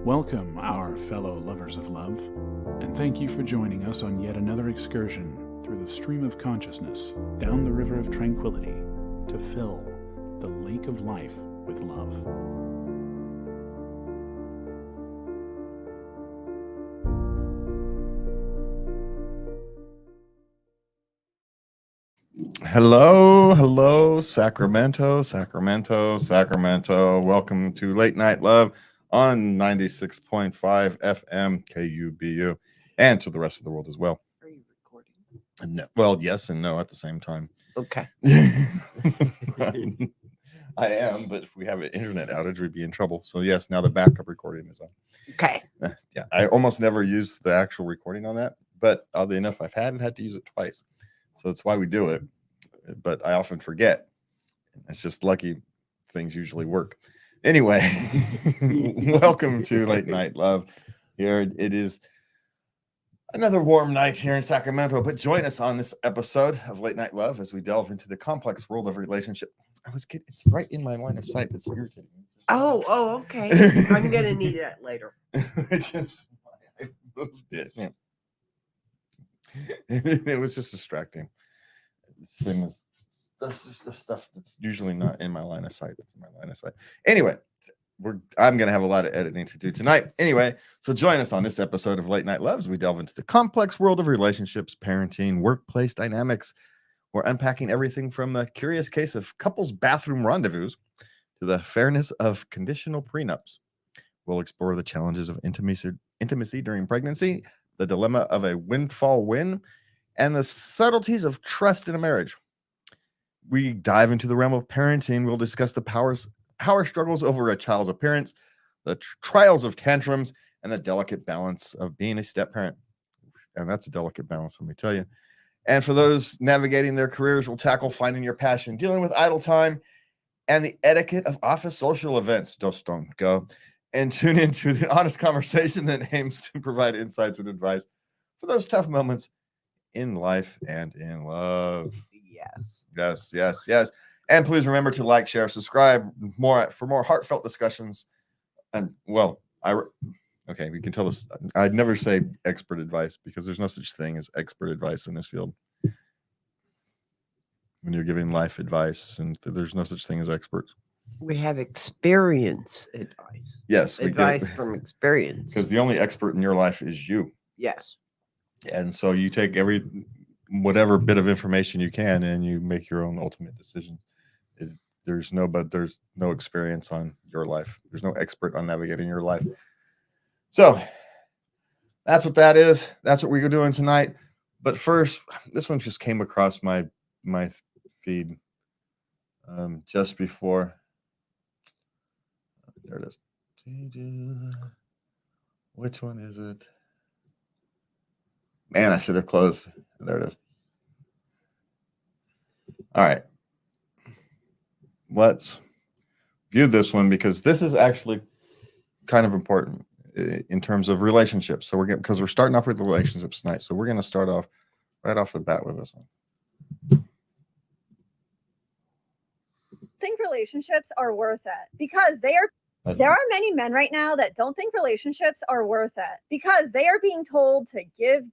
Welcome, our fellow lovers of love, and thank you for joining us on yet another excursion through the stream of consciousness down the river of tranquility to fill the lake of life with love. Hello, Sacramento. Welcome to Late Night Love on 96.5 FM KUBU and to the rest of the world as well. Are you recording? No, well, yes and no at the same time. Okay. I am, but if we have an internet outage, we'd be in trouble. So yes, now the backup recording is on. Okay. Yeah, I almost never use the actual recording on that, but oddly enough, I've had to use it twice. So that's why we do it. But I often forget. It's just lucky things usually work. Anyway, welcome to Late Night Love. Here it is another warm night here in Sacramento, but join us on this episode of Late Night Love as we delve into the complex world of relationship. It's right in my line of sight. It's irritating. Oh, okay. I'm gonna need that later. I moved it. Yeah. It was just distracting. Same as that's just the stuff that's usually not in my line of sight. That's in my line of sight. Anyway, I'm gonna have a lot of editing to do tonight. Anyway, so join us on this episode of Late Night Love as we delve into the complex world of relationships, parenting, workplace dynamics. We're unpacking everything from the curious case of couples bathroom rendezvous to the fairness of conditional prenups. We'll explore the challenges of intimacy during pregnancy, the dilemma of a windfall win, and the subtleties of trust in a marriage. We dive into the realm of parenting. We'll discuss the power struggles over a child's appearance, the trials of tantrums, and the delicate balance of being a step parent. And that's a delicate balance, let me tell you. And for those navigating their careers, we'll tackle finding your passion, dealing with idle time, and the etiquette of office social events. Just don't go. And tune into the honest conversation that aims to provide insights and advice for those tough moments in life and in love. Yes. And please remember to like, share, subscribe for more heartfelt discussions. And well, we can tell this. I'd never say expert advice because there's no such thing as expert advice in this field. When you're giving life advice, and there's no such thing as experts. We have experience advice. Yes, advice from experience. Because the only expert in your life is you. Yes. And so you take whatever bit of information you can and you make your own ultimate decisions. There's no experience on your life. There's no expert on navigating your life. So that's what that is. That's what we're doing tonight. But first, this one just came across my feed just before. There it is. Which one is it? Man, I should have closed. There it is. All right. Let's view this one because this is actually kind of important in terms of relationships. So because we're starting off with relationships tonight. So we're going to start off right off the bat with this one. Think relationships are worth it because there are many men right now that don't think relationships are worth it because they are being told to give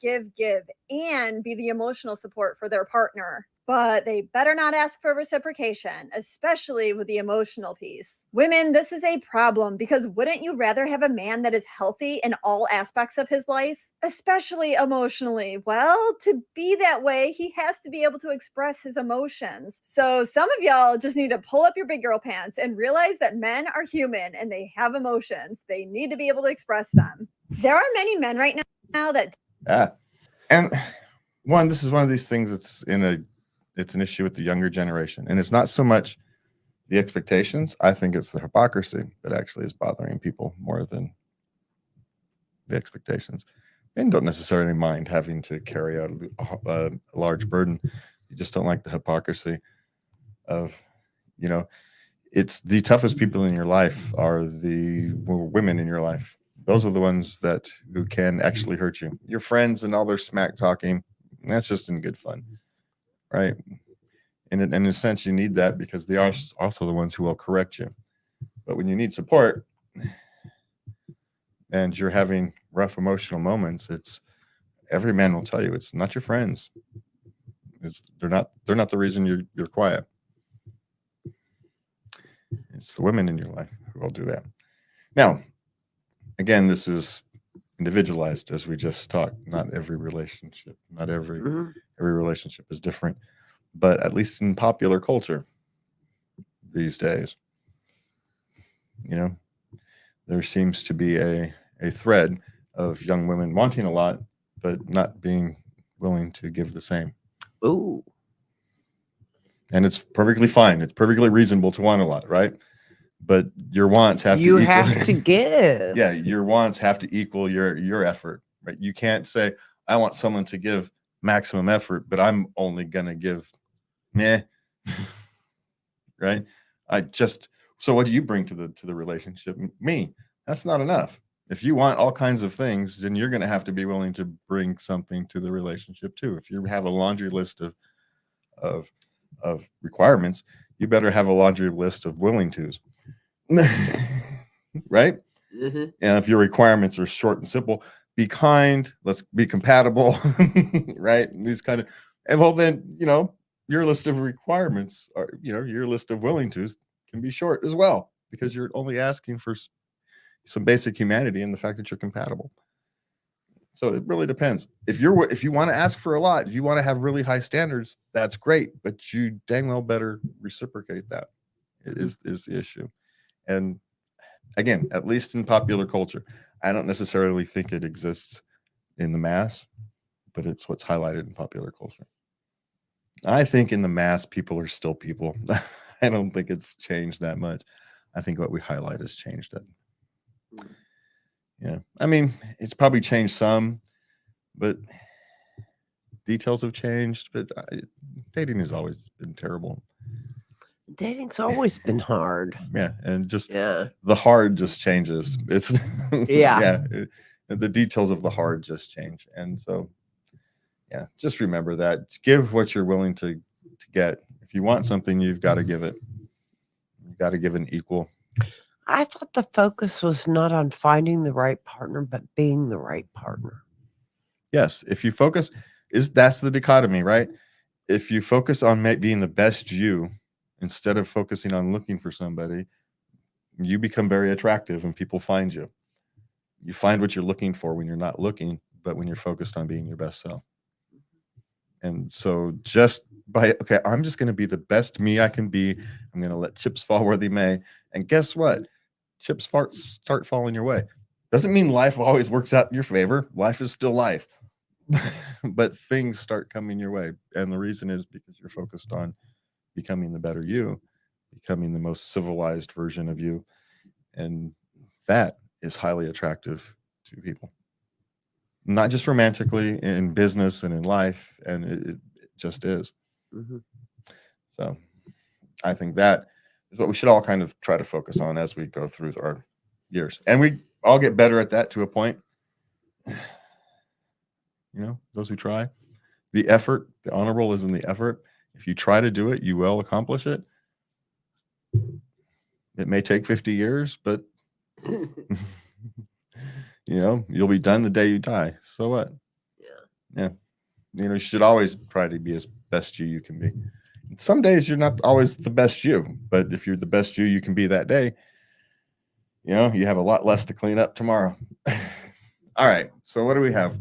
and be the emotional support for their partner. But they better not ask for reciprocation, especially with the emotional piece. Women, this is a problem because wouldn't you rather have a man that is healthy in all aspects of his life, especially emotionally? Well, to be that way, he has to be able to express his emotions. So some of y'all just need to pull up your big girl pants and realize that men are human and they have emotions. They need to be able to express them. There are many men right now that... And this is one of these things it's an issue with the younger generation. And it's not so much the expectations. I think it's the hypocrisy that actually is bothering people more than the expectations. Men don't necessarily mind having to carry a large burden. You just don't like the hypocrisy of, it's the toughest people in your life are the women in your life. Those are the ones who can actually hurt you. Your friends and all their smack talking, that's just in good fun. Right. And in a sense, you need that because they are also the ones who will correct you. But when you need support and you're having rough emotional moments, it's every man will tell you it's not your friends. They're not the reason you're quiet. It's the women in your life who will do that. Now, again, this is individualized, as we just talked. Not every relationship, not every relationship is different, but at least in popular culture these days, there seems to be a thread of young women wanting a lot, but not being willing to give the same. Ooh. And it's perfectly fine. It's perfectly reasonable to want a lot, right? But your wants have to equal. have to give. Yeah, your wants have to equal your effort, right? You can't say, I want someone to give maximum effort, but I'm only gonna give right? So what do you bring to the relationship? Me. That's not enough. If you want all kinds of things, then you're gonna have to be willing to bring something to the relationship too. If you have a laundry list of requirements, you better have a laundry list of willing tos. Right? And if your requirements are short and simple, be kind, let's be compatible, right? And these kind of, and well, then, your list of requirements are, your list of willing tos can be short as well, because you're only asking for some basic humanity and the fact that you're compatible. So it really depends. If you want to ask for a lot, if you want to have really high standards, that's great, but you dang well better reciprocate that. It is the issue. And again, at least in popular culture, I don't necessarily think it exists in the mass, but it's what's highlighted in popular culture. I think in the mass, people are still people. I don't think it's changed that much. I think what we highlight has changed it. Yeah. I mean, it's probably changed some, but details have changed. But dating has always been terrible. Dating's always been hard. Yeah. And just Yeah. the hard just changes. It's Yeah. The details of the hard just change. And so, yeah, just remember that. Give what you're willing to get. If you want something, you've got to give it. You've got to give an equal. I thought the focus was not on finding the right partner, but being the right partner. Yes, if you focus, that's the dichotomy, right? If you focus on being the best you instead of focusing on looking for somebody, you become very attractive and people find you. You find what you're looking for when you're not looking, but when you're focused on being your best self. And so just I'm just going to be the best me I can be. I'm going to let chips fall where they may. And guess what? Chips start falling your way. Doesn't mean life always works out in your favor. Life is still life. But things start coming your way. And the reason is because you're focused on becoming the better you, becoming the most civilized version of you. And that is highly attractive to people. Not just romantically, in business and in life. And it just is. So I think that is what we should all kind of try to focus on as we go through our years. And we all get better at that to a point. Those who try. The effort, the honor roll is in the effort. If you try to do it, you will accomplish it. It may take 50 years, but you'll be done the day you die. So what? Yeah. You should always try to be as best you can be. Some days you're not always the best you, but if you're the best you can be that day, you have a lot less to clean up tomorrow. All right. So what do we have?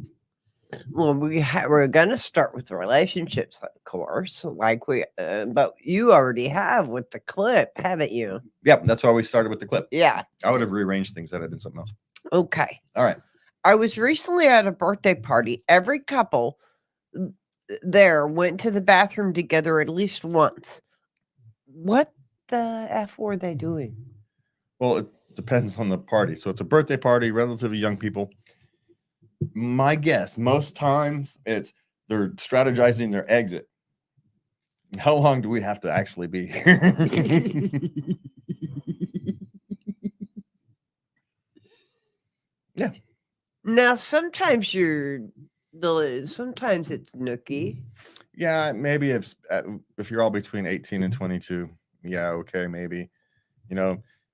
Well, we're going to start with the relationships, of course, but you already have with the clip, haven't you? Yep. That's why we started with the clip. Yeah. I would have rearranged things that had been something else. Okay. All right. I was recently at a birthday party. Every couple there went to the bathroom together at least once. What the F were they doing? Well, it depends on the party. So it's a birthday party, relatively young people. My guess, most times they're strategizing their exit. How long do we have to actually be here? Yeah. Now, sometimes sometimes it's nookie. Yeah, maybe if you're all between 18 and 22, yeah, okay, maybe.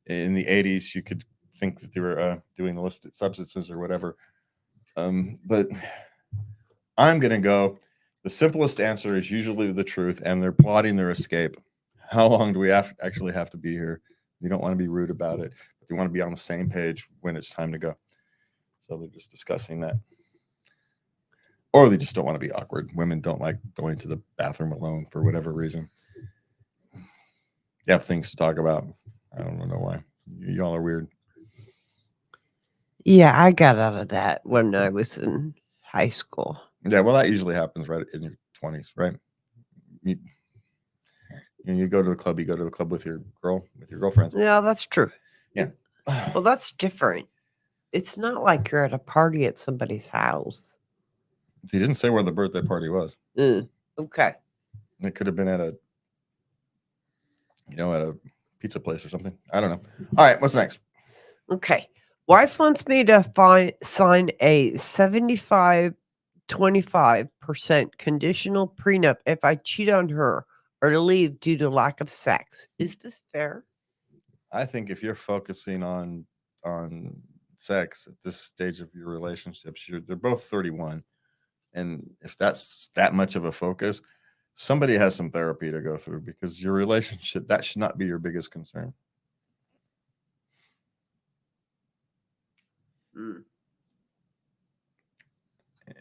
in the 80s, you could think that they were doing illicit substances or whatever. But I'm going to go. The simplest answer is usually the truth, and they're plotting their escape. How long do we actually have to be here? You don't want to be rude about it, but you want to be on the same page when it's time to go. So they're just discussing that. Or they just don't want to be awkward. Women don't like going to the bathroom alone for whatever reason. You have things to talk about. I don't know why. Y'all are weird. Yeah, I got out of that when I was in high school. Yeah, well, that usually happens right in your 20s, right? You go to the club, you go to the club with your girlfriends. Yeah, that's true. Yeah. Well, that's different. It's not like you're at a party at somebody's house. He didn't say where the birthday party was. Okay. It could have been at a pizza place or something. I don't know. All right, what's next? Okay. Wife wants me to sign a 75-25% conditional prenup if I cheat on her or to leave due to lack of sex. Is this fair? I think if you're focusing on sex at this stage of your relationships, they're both 31. And if that's that much of a focus, somebody has some therapy to go through, because your relationship, that should not be your biggest concern.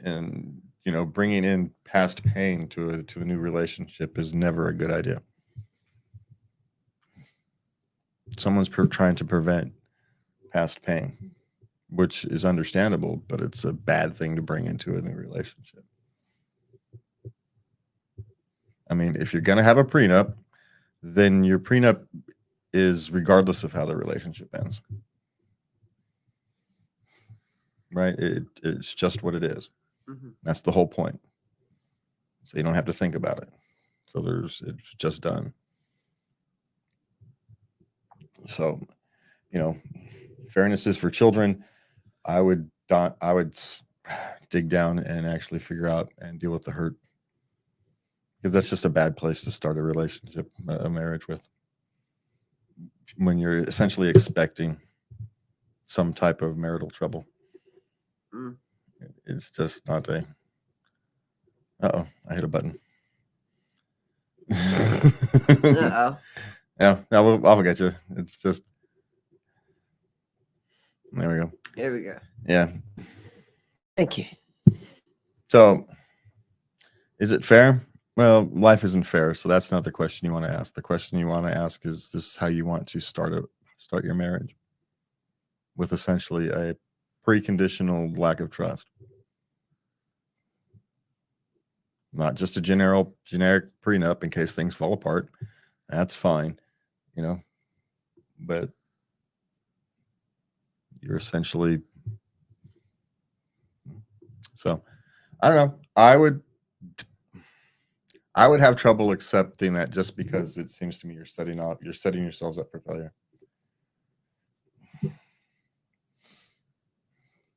And bringing in past pain to a new relationship is never a good idea. Someone's trying to prevent past pain, which is understandable, but it's a bad thing to bring into a new relationship. I mean, if you're going to have a prenup, then your prenup is regardless of how the relationship ends. Right? It's just what it is. Mm-hmm. That's the whole point. So you don't have to think about it. So it's just done. So, fairness is for children. I would dig down and actually figure out and deal with the hurt, because that's just a bad place to start a relationship, a marriage with, when you're essentially expecting some type of marital trouble. It's just not a. Uh-oh, I hit a button. Uh-oh. Yeah, I'll get you. It's just. There we go. There we go. Yeah. Thank you. So, is it fair? Well, life isn't fair, so that's not the question you want to ask. The question you want to ask is this: how you want to start your marriage, with essentially a preconditional lack of trust, not just a generic prenup in case things fall apart. That's fine, but you're essentially. So, I don't know. I would have trouble accepting that, just because it seems to me you're setting yourselves up for failure.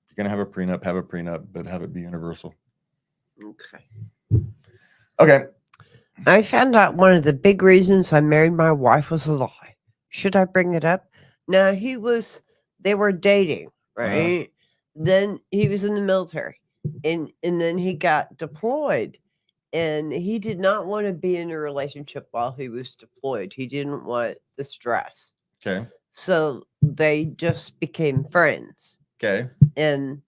If you're gonna have a prenup, but have it be universal. Okay. I found out one of the big reasons I married my wife was a lie. Should I bring it up? Now, they were dating, right? Then he was in the military, and then he got deployed, and he did not want to be in a relationship while he was deployed. He didn't want the stress. Okay. So they just became friends. Okay. And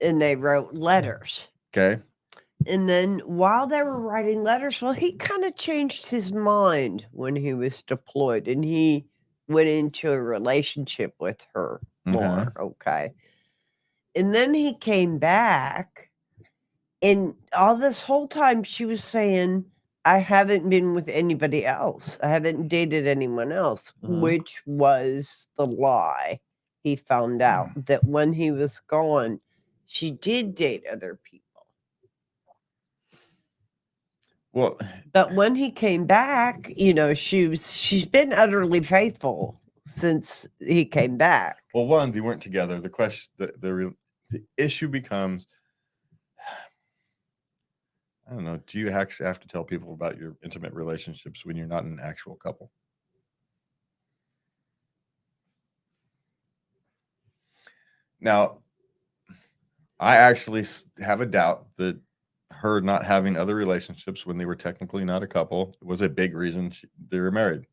they wrote letters. Okay. And then while they were writing letters, well, he kind of changed his mind when he was deployed, and he went into a relationship with her more. Okay. And then he came back, and all this whole time she was saying, I haven't been with anybody else. I haven't dated anyone else, which was the lie. He found out that when he was gone, she did date other people. Well, but when he came back, she's been utterly faithful since he came back. Well, one, they weren't together. The question, the issue becomes, I don't know, do you actually have to tell people about your intimate relationships when you're not an actual couple? Now, I actually have a doubt that her not having other relationships when they were technically not a couple was a big reason they were married.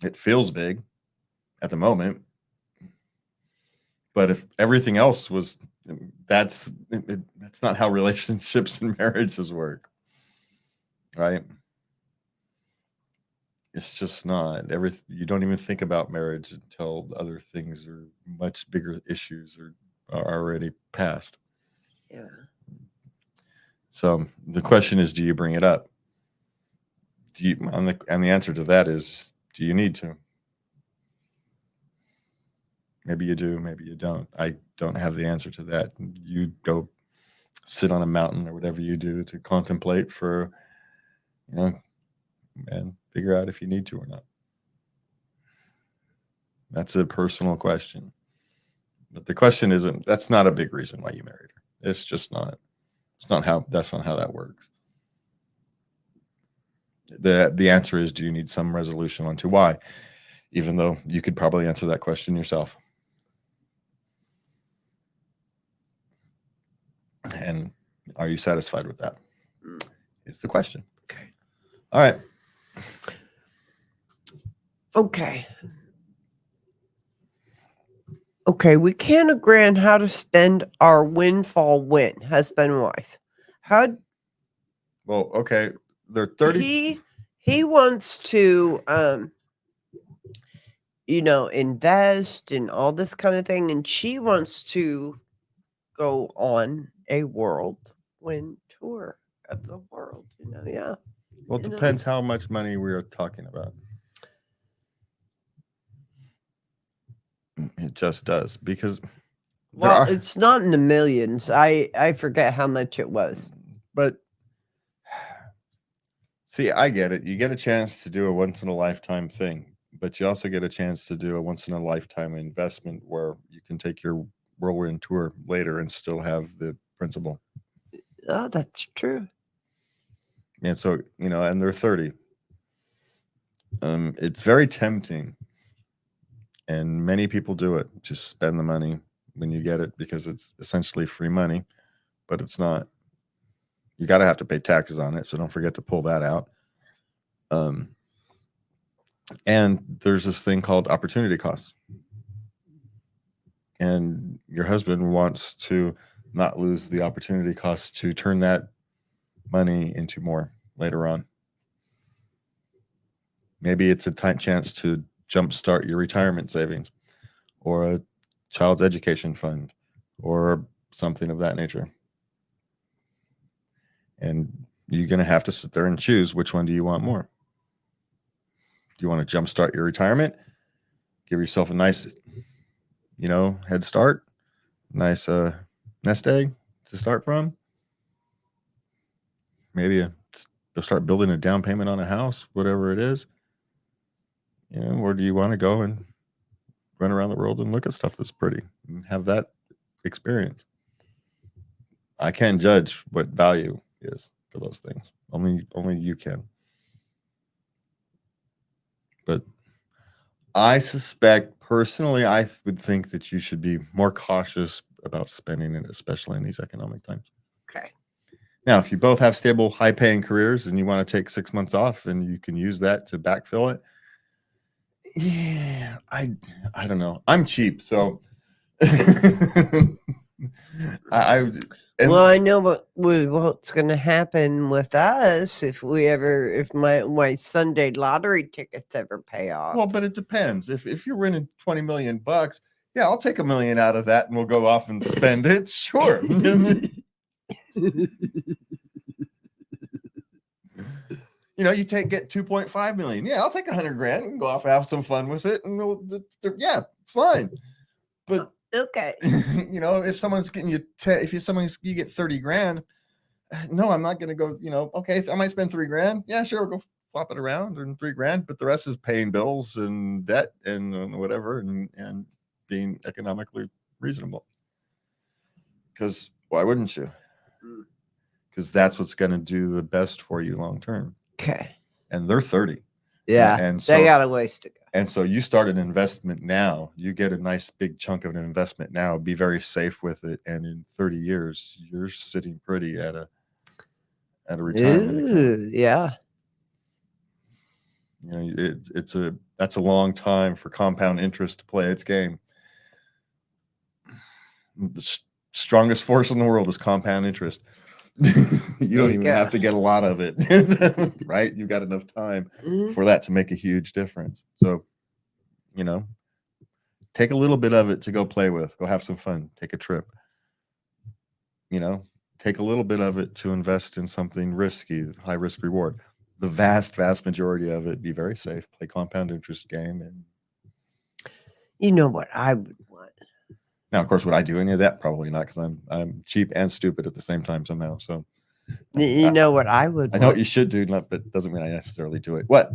It feels big at the moment, but if everything else was, that's not how relationships and marriages work, right? It's just not. You don't even think about marriage until other things are much bigger issues are already past. Yeah. So the question is, do you bring it up? And the answer to that is, do you need to? Maybe you do, maybe you don't. I don't have the answer to that. You go sit on a mountain or whatever you do to contemplate for, and figure out if you need to or not. That's a personal question. But the question isn't, that's not a big reason why you married her. It's just not. That's not how that works. The answer is, do you need some resolution onto why? Even though you could probably answer that question yourself. And are you satisfied with that? Is the question. Okay. All right. Okay. Okay, we can't agree on how to spend our windfall win, husband and wife. Well, okay. They're 30. He wants to invest in all this kind of thing, and she wants to go on a whirlwind tour of the world. Yeah. Well, it depends how much money we are talking about. It just does, because it's not in the millions. I forget how much it was. But see, I get it. You get a chance to do a once in a lifetime thing, but you also get a chance to do a once in a lifetime investment where you can take your whirlwind tour later and still have the principal. Oh, that's true. And so, and they're 30. It's very tempting. And many people do it. Just spend the money when you get it, because it's essentially free money, but it's not. You got to have to pay taxes on it. So don't forget to pull that out. And there's this thing called opportunity costs. And your husband wants to not lose the opportunity costs to turn that money into more later on. Maybe it's a chance to jumpstart your retirement savings, or a child's education fund, or something of that nature. And you're going to have to sit there and choose, which one do you want more? Do you want to jumpstart your retirement? Give yourself a nice, head start, nice nest egg to start from. Maybe you'll start building a down payment on a house, whatever it is. Or do you want to go and run around the world and look at stuff that's pretty and have that experience? I can't judge what value is for those things. Only you can. But I suspect, personally, I would think that you should be more cautious about spending it, especially in these economic times. Okay. Now, if you both have stable, high-paying careers and you want to take 6 months off and you can use that to backfill it, yeah, I don't know. I'm cheap, so I know what's going to happen with us if my Sunday lottery tickets ever pay off. Well, but it depends. If you're winning $20 million, yeah, I'll take $1 million out of that and we'll go off and spend it. Sure. You get 2.5 million. Yeah, I'll take $100,000 and go off and have some fun with it. And yeah, fine. But okay. If someone's getting you, you get $30,000. No, I'm not going to go, okay, I might spend $3,000. Yeah, sure. We'll go flop it around and $3,000, but the rest is paying bills and debt and whatever, and being economically reasonable. Because why wouldn't you? Because that's what's going to do the best for you long term. Okay. And they're 30. Yeah. And they so got a ways to go. and so you start an investment now. You get a nice big chunk of an investment now. Be very safe with it, and in 30 years, you're sitting pretty at a retirement account. Ooh, yeah. You know, that's a long time for compound interest to play its game. The strongest force in the world is compound interest. You don't even have to get a lot of it, right? You've got enough time for that to make a huge difference. So, you know, take a little bit of it to go play with, go have some fun, take a trip. You know, take a little bit of it to invest in something risky, high risk reward. The vast majority of it, be very safe, play compound interest game. And you know what I would want? now, of course, would I do any of that? Probably not, because I'm cheap and stupid at the same time somehow. So You know what I would I know what want? you should do, but it doesn't mean I necessarily do it. What?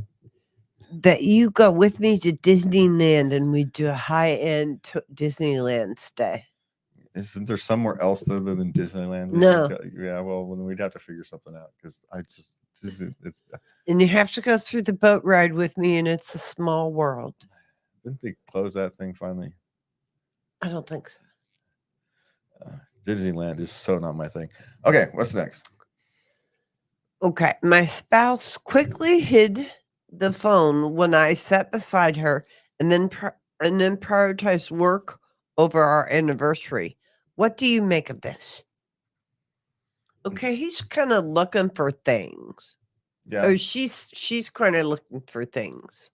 That you go with me to Disneyland and we do a high-end Disneyland stay. Isn't there somewhere else other than Disneyland? No. Yeah, well, then we'd have to figure something out, because it's And you have to go through the boat ride with me, and it's a small world. didn't they close that thing finally? I don't think so. Disneyland is so not my thing. Okay, what's next? Okay, my spouse quickly hid the phone when I sat beside her, and then prioritized work over our anniversary. What do you make of this? Okay, he's kind of looking for things. Yeah. Or she's kind of looking for things.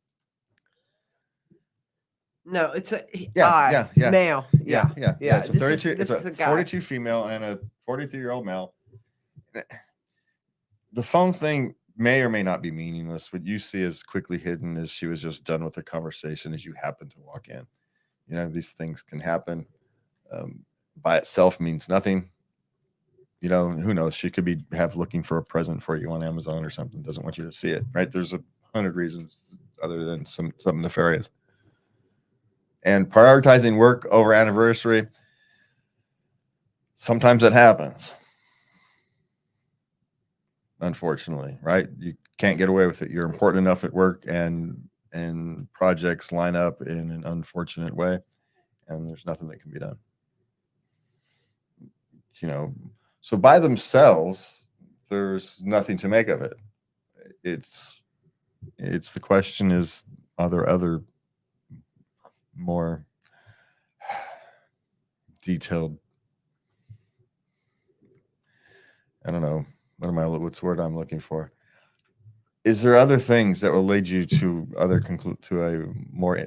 No, it's a Yeah. male. Yeah. It's a This 32. is It's a a guy. 42 female and a 43-year-old male. The phone thing may or may not be meaningless. What you see as quickly hidden is she was just done with the conversation as you happen to walk in. You know, these things can happen. By itself means nothing. You know, who knows? She could be looking for a present for you on Amazon or something. Doesn't want you to see it, right? There's 100 reasons other than something nefarious. And prioritizing work over anniversary, sometimes it happens. Unfortunately, right? You can't get away with it. You're important enough at work, and projects line up in an unfortunate way, and there's nothing that can be done. You know, so by themselves, there's nothing to make of it. It's the question is, are there other more detailed, I don't know, what's the word I'm looking for? Is there other things that will lead you to a more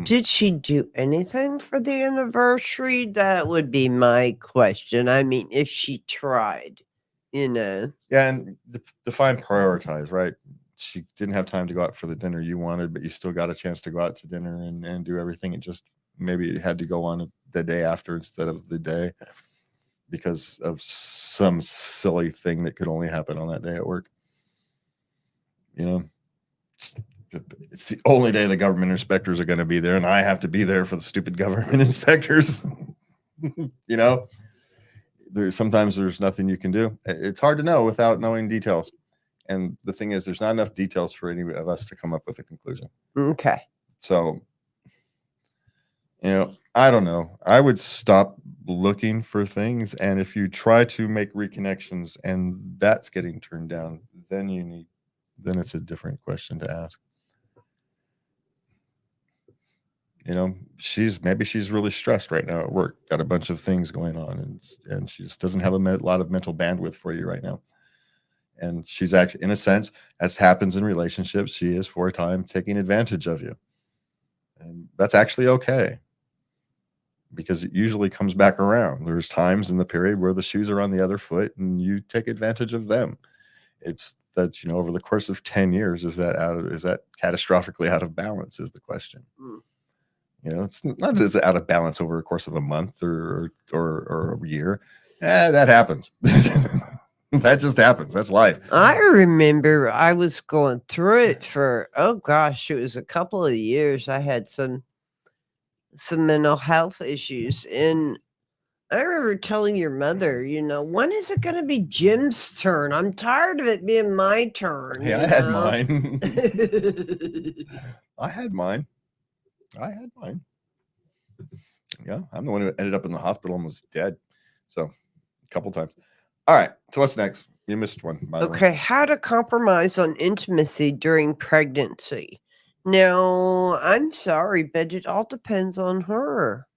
Did she do anything for the anniversary? That would be my question. I mean, if she tried, you know. Yeah, and define prioritize, right? She didn't have time to go out for the dinner you wanted, but you still got a chance to go out to dinner and do everything. It just maybe it had to go on the day after instead of the day because of some silly thing that could only happen on that day at work. You know, it's the only day the government inspectors are going to be there, and I have to be there for the stupid government inspectors. You know, sometimes there's nothing you can do. It's hard to know without knowing details. And the thing is, there's not enough details for any of us to come up with a conclusion. Okay. So, you know, I don't know. I would stop looking for things. And if you try to make reconnections and that's getting turned down, then it's a different question to ask. You know, maybe she's really stressed right now at work, got a bunch of things going on, and she just doesn't have a lot of mental bandwidth for you right now. And she's actually, in a sense, as happens in relationships, she is for a time taking advantage of you. And that's actually okay, because it usually comes back around. There's times in the period where the shoes are on the other foot and you take advantage of them. It's that, you know, over the course of 10 years, is that catastrophically out of balance is the question. You know, it's not just out of balance over the course of a month or a year. That happens. That just happens. That's life. I remember I was going through it for, oh gosh, it was a couple of years. I had some mental health issues, and I remember telling your mother, when is it going to be Jim's turn? I'm tired of it being my turn. Hey, I had mine. I had mine. Yeah, I'm the one who ended up in the hospital and was dead. So, a couple times. All right. So, what's next? You missed one, by the way. Okay, how to compromise on intimacy during pregnancy. Now, I'm sorry, but it all depends on her.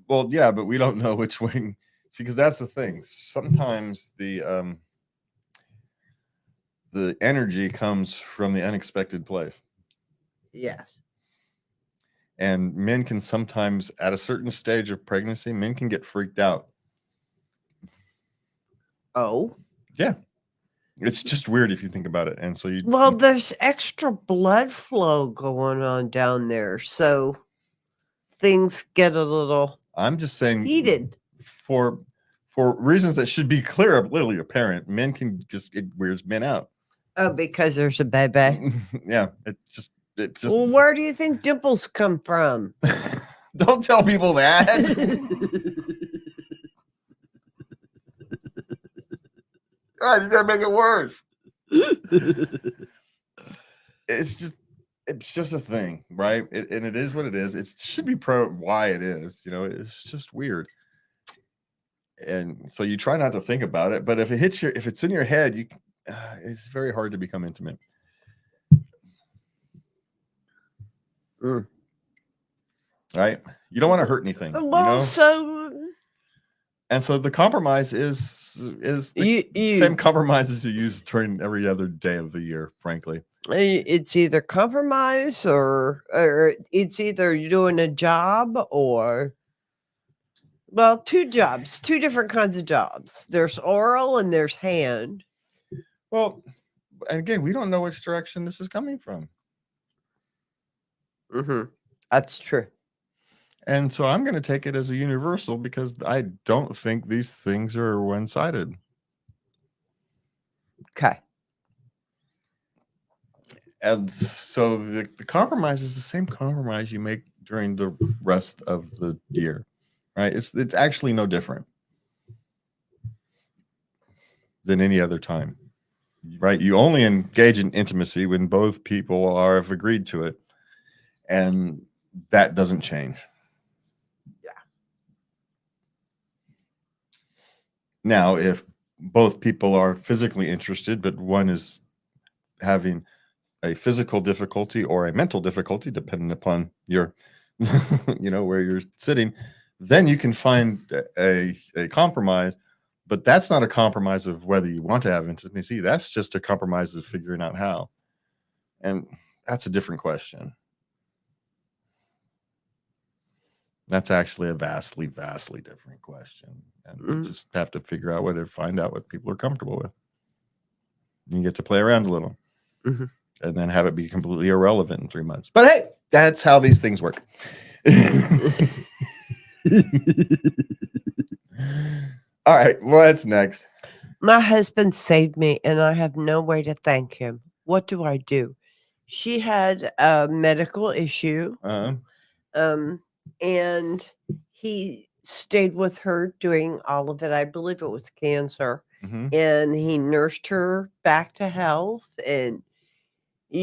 Well, yeah, but we don't know which wing. See, because that's the thing. Sometimes the energy comes from the unexpected place. Yes. And men can sometimes, at a certain stage of pregnancy, men can get freaked out. Oh? Yeah. It's just weird if you think about it. And so Well, there's extra blood flow going on down there. So things get a little I'm just saying heated. For reasons that should be clear, literally apparent, men can it weirds men out. Oh, because there's a baby. Yeah. It just Well, where do you think dimples come from? Don't tell people that. God, you gotta make it worse. It's just a thing, right? And it is what it is. It should be why it is. It's just weird. And so you try not to think about it, but if it's in your head, it's very hard to become intimate. Right? You don't want to hurt anything. Well, and so the compromise is the same compromises you use during every other day of the year, frankly. It's either compromise or it's either you're doing a job or, well, two jobs, two different kinds of jobs. There's oral and there's hand. Well, and again, we don't know which direction this is coming from. That's true. And so I'm going to take it as a universal because I don't think these things are one-sided. Okay. And so the compromise is the same compromise you make during the rest of the year, right? It's actually no different than any other time, right? You only engage in intimacy when both people have agreed to it, and that doesn't change. Yeah. Now, if both people are physically interested, but one is having a physical difficulty or a mental difficulty, depending upon your, where you're sitting, then you can find a compromise. But that's not a compromise of whether you want to have intimacy. That's just a compromise of figuring out how. And that's a different question. That's actually a vastly, vastly different question. And you just have to find out what people are comfortable with. You get to play around a little. And then have it be completely irrelevant in 3 months. But hey, that's how these things work. All right, what's next? My husband saved me, and I have no way to thank him. What do I do? She had a medical issue, and he stayed with her doing all of it. I believe it was cancer, and he nursed her back to health, and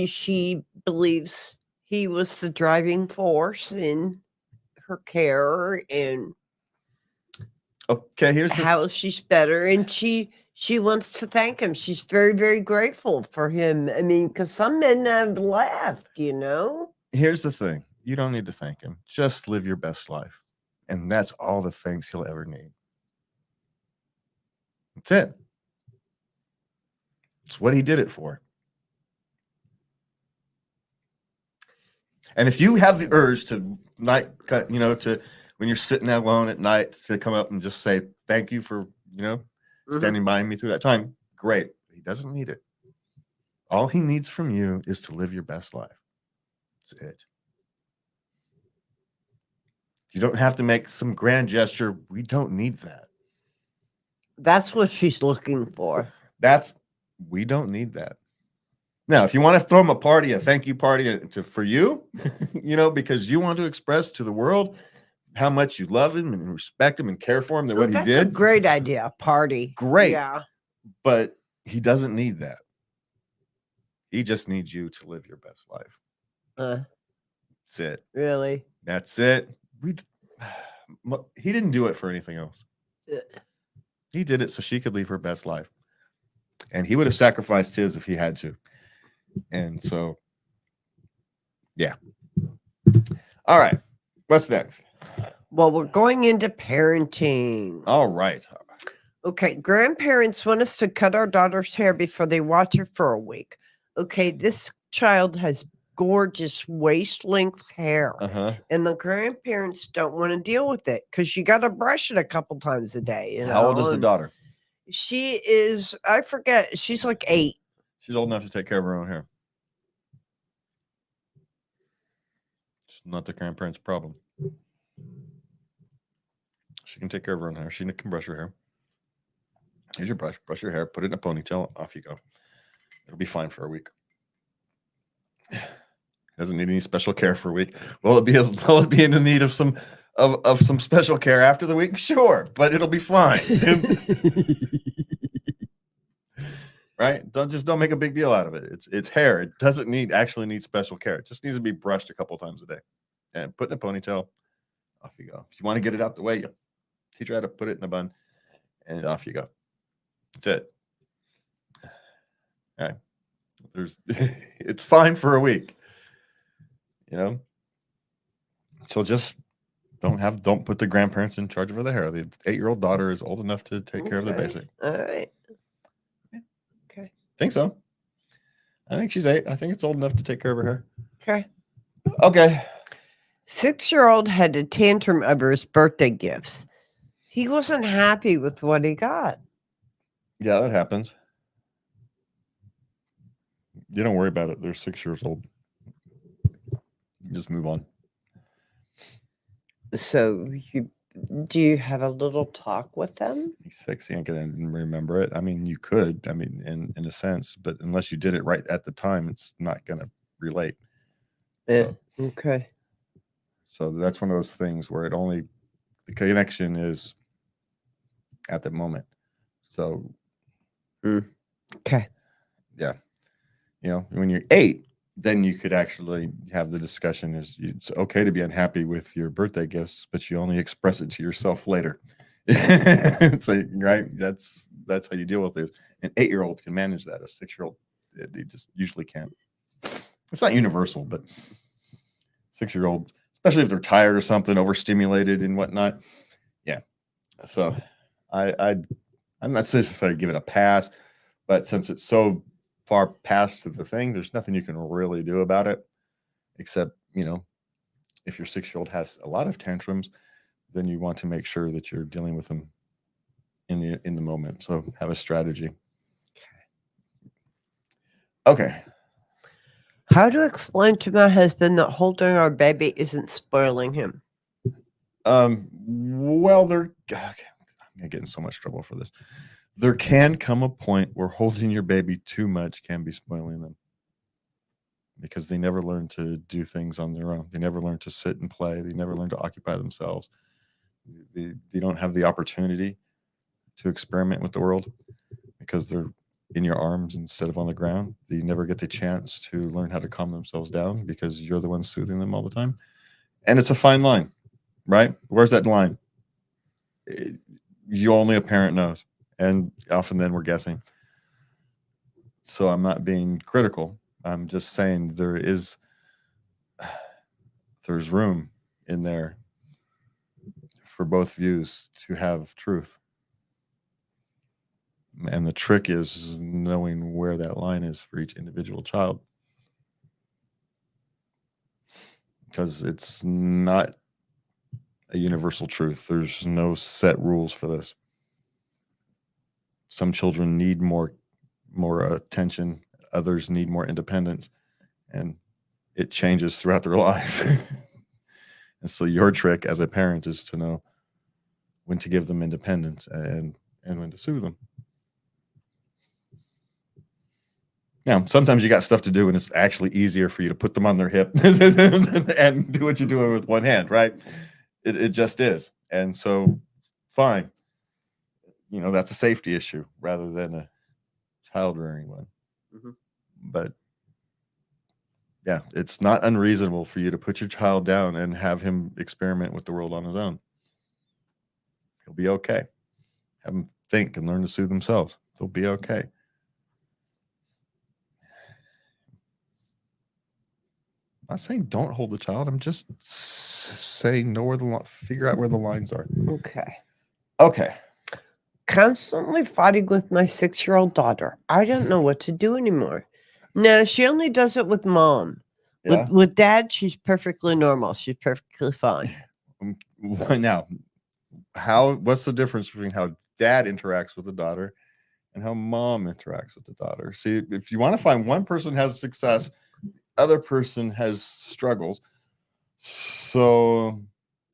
she believes he was the driving force in her care, and here's how she's better, and she wants to thank him. She's very, very grateful for him. I mean, because some men have left, Here's the thing. You don't need to thank him. Just live your best life. And that's all the thanks he'll ever need. That's it. It's what he did it for. And if you have the urge to when you're sitting alone at night to come up and just say, thank you for, standing by me through that time, great. He doesn't need it. All he needs from you is to live your best life. That's it. You don't have to make some grand gesture. We don't need that. That's what she's looking for. We don't need that. Now, if you want to throw him a party, a thank you party for you, because you want to express to the world how much you love him and respect him and care for him than what he That's a did. great idea. Party. Great. Yeah. But he doesn't need that. He just needs you to live your best life. That's it. Really? That's it. He didn't do it for anything else. He did it so she could live her best life. And he would have sacrificed his if he had to. And so, yeah. All right. What's next? Well, we're going into parenting. All right. Okay. Grandparents want us to cut our daughter's hair before they watch her for a week. Okay. This child has gorgeous waist length hair. And the grandparents don't want to deal with it because you got to brush it a couple times a day. How old is the daughter? She is, I forget, she's like 8. She's old enough to take care of her own hair. It's not the grandparents' problem. She can take care of her own hair. She can brush her hair. Here's your brush. Brush your hair. Put it in a ponytail. Off you go. It'll be fine for a week. Doesn't need any special care for a week. Will it be in the need of some special care after the week? Sure, but it'll be fine. Right? Don't make a big deal out of it. It's hair. It doesn't actually need special care. It just needs to be brushed a couple times a day. And put in a ponytail. Off you go. If you want to get it out the way, you teach her how to put it in a bun, and off you go. That's it. All right. It's fine for a week. So just don't put the grandparents in charge of the hair. The 8-year-old daughter is old enough to take care of the basic. All right. Okay. Think so. I think she's 8. I think it's old enough to take care of her hair. Okay. Okay. 6-year-old had a tantrum over his birthday gifts. He wasn't happy with what he got. Yeah, that happens. You don't worry about it. They're 6 years old. You just move on. So do you have a little talk with them? He's 6. He ain't gonna remember it. I mean, you could. I mean, in a sense, but unless you did it right at the time, it's not gonna relate. Yeah. Okay. So that's one of those things where the connection is at the moment. So, okay. Yeah. When you're 8, then you could actually have the discussion it's okay to be unhappy with your birthday gifts, but you only express it to yourself later. So, right. That's how you deal with it. An 8-year-old can manage that. A 6-year-old, they just usually can't. It's not universal, but 6-year-old, especially if they're tired or something, overstimulated and whatnot. Yeah. So I'm not saying give it a pass, but since it's so far past the thing, there's nothing you can really do about it, except, if your 6-year-old has a lot of tantrums, then you want to make sure that you're dealing with them in the moment. So have a strategy. Okay. How to explain to my husband that holding our baby isn't spoiling him? Well, I'm gonna get in so much trouble for this. There can come a point where holding your baby too much can be spoiling them, because they never learn to do things on their own. They never learn to sit and play. They never learn to occupy themselves. They don't have the opportunity to experiment with the world because they're in your arms instead of on the ground. They never get the chance to learn how to calm themselves down because you're the one soothing them all the time. And it's a fine line, right? Where's that line? Only a parent knows. And often then we're guessing. So I'm not being critical. I'm just saying there's room in there for both views to have truth. And the trick is knowing where that line is for each individual child. Because it's not a universal truth. There's no set rules for this. Some children need more attention. Others need more independence. And it changes throughout their lives. And so your trick as a parent is to know when to give them independence and when to soothe them. Now, sometimes you got stuff to do and it's actually easier for you to put them on their hip and do what you're doing with one hand, right? It just is. And so, fine. That's a safety issue rather than a child rearing one. Mhm. But yeah, it's not unreasonable for you to put your child down and have him experiment with the world on his own. He'll be okay. Have them think and learn to soothe themselves. They'll be okay. I'm not saying don't hold the child. I'm just saying figure out where the lines are. Okay. Okay. Constantly fighting with my 6-year-old daughter. I don't know what to do anymore. No, she only does it with mom. Yeah. With dad, she's perfectly normal. She's perfectly fine. Now, what's the difference between how dad interacts with the daughter and how mom interacts with the daughter? See, if you want to find one person has success, other person has struggles. So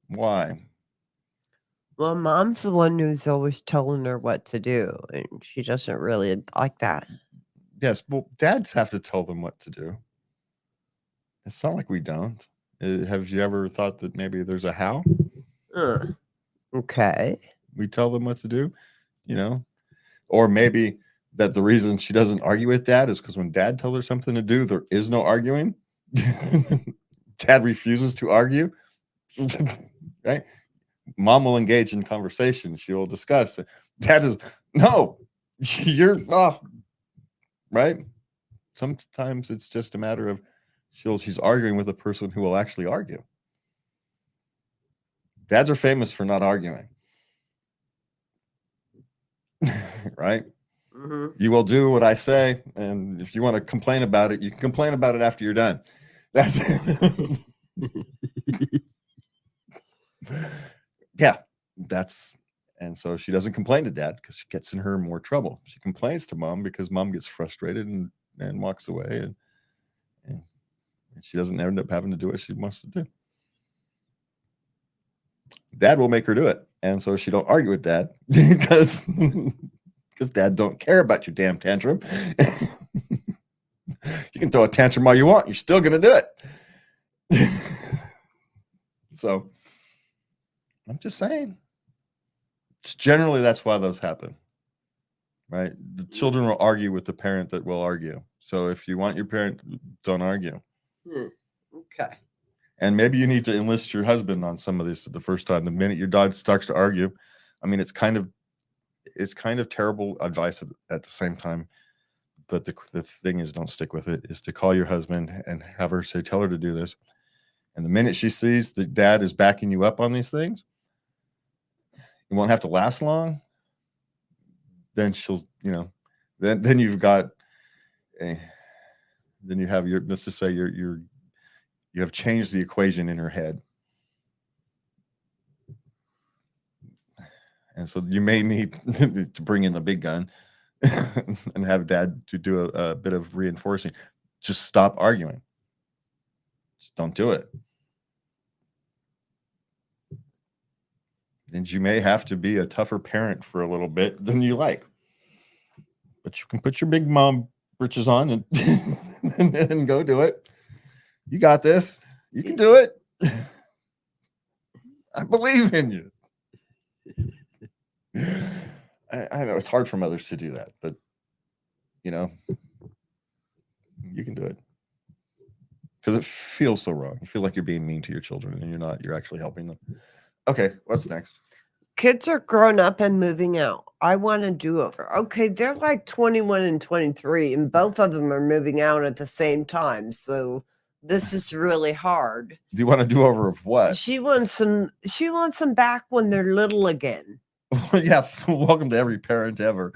why? Well, mom's the one who's always telling her what to do, and she doesn't really like that. Yes, well, dads have to tell them what to do. It's not like we don't. Have you ever thought that maybe there's a how? Okay. We tell them what to do, or maybe that the reason she doesn't argue with dad is because when dad tells her something to do, there is no arguing. Dad refuses to argue. Right? Mom will engage in conversation. She will discuss. Dad is, no, you're off. Right? Sometimes it's just a matter of she's arguing with a person who will actually argue. Dads are famous for not arguing. Right? Mm-hmm. You will do what I say, and if you want to complain about it, you can complain about it after you're done. That's yeah, and so she doesn't complain to dad because she gets in her more trouble. She complains to mom because mom gets frustrated and walks away, and she doesn't end up having to do what she wants to do. Dad will make her do it, and so she don't argue with dad because dad don't care about your damn tantrum. You can throw a tantrum all you want, you're still gonna do it. So I'm just saying, generally that's why those happen, right? The children will argue with the parent that will argue. So if you want your parent, don't argue. Okay. And maybe you need to enlist your husband on some of this the first time. The minute your dog starts to argue, I mean, it's kind of terrible advice at the same time. But the thing is, don't stick with it, is to call your husband and have her tell her to do this. And the minute she sees that dad is backing you up on these things, it won't have to last long. Then she'll, then you've got then you have let's just say you have changed the equation in her head. And so you may need to bring in the big gun and have dad to do a bit of reinforcing. Just stop arguing. Just don't do it. And you may have to be a tougher parent for a little bit than you like. But you can put your big mom britches on and go do it. You got this. You can do it. I believe in you. I know it's hard for mothers to do that, but you can do it because it feels so wrong. You feel like you're being mean to your children and you're not. You're actually helping them. Okay, what's next? Kids are grown up and moving out. I want a do-over. Okay, they're like 21 and 23, and both of them are moving out at the same time. So this is really hard. Do you want a do-over of what? She wants them back when they're little again. Yeah, welcome to every parent ever.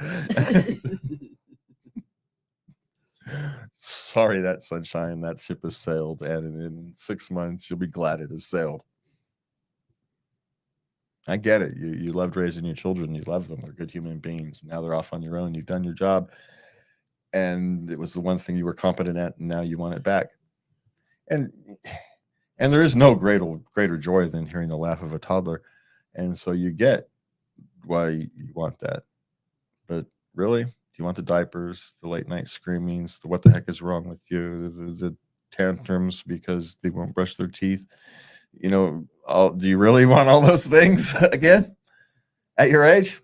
Sorry, that sunshine, that ship has sailed, and in 6 months you'll be glad it has sailed. I get it. You loved raising your children. You love them. They're good human beings. Now they're off on your own. You've done your job, and it was the one thing you were competent at, and now you want it back. And there is no greater joy than hearing the laugh of a toddler, and so you get why you want that. But really, do you want the diapers, the late night screamings, the what the heck is wrong with you, the tantrums because they won't brush their teeth? Oh, do you really want all those things again at your age?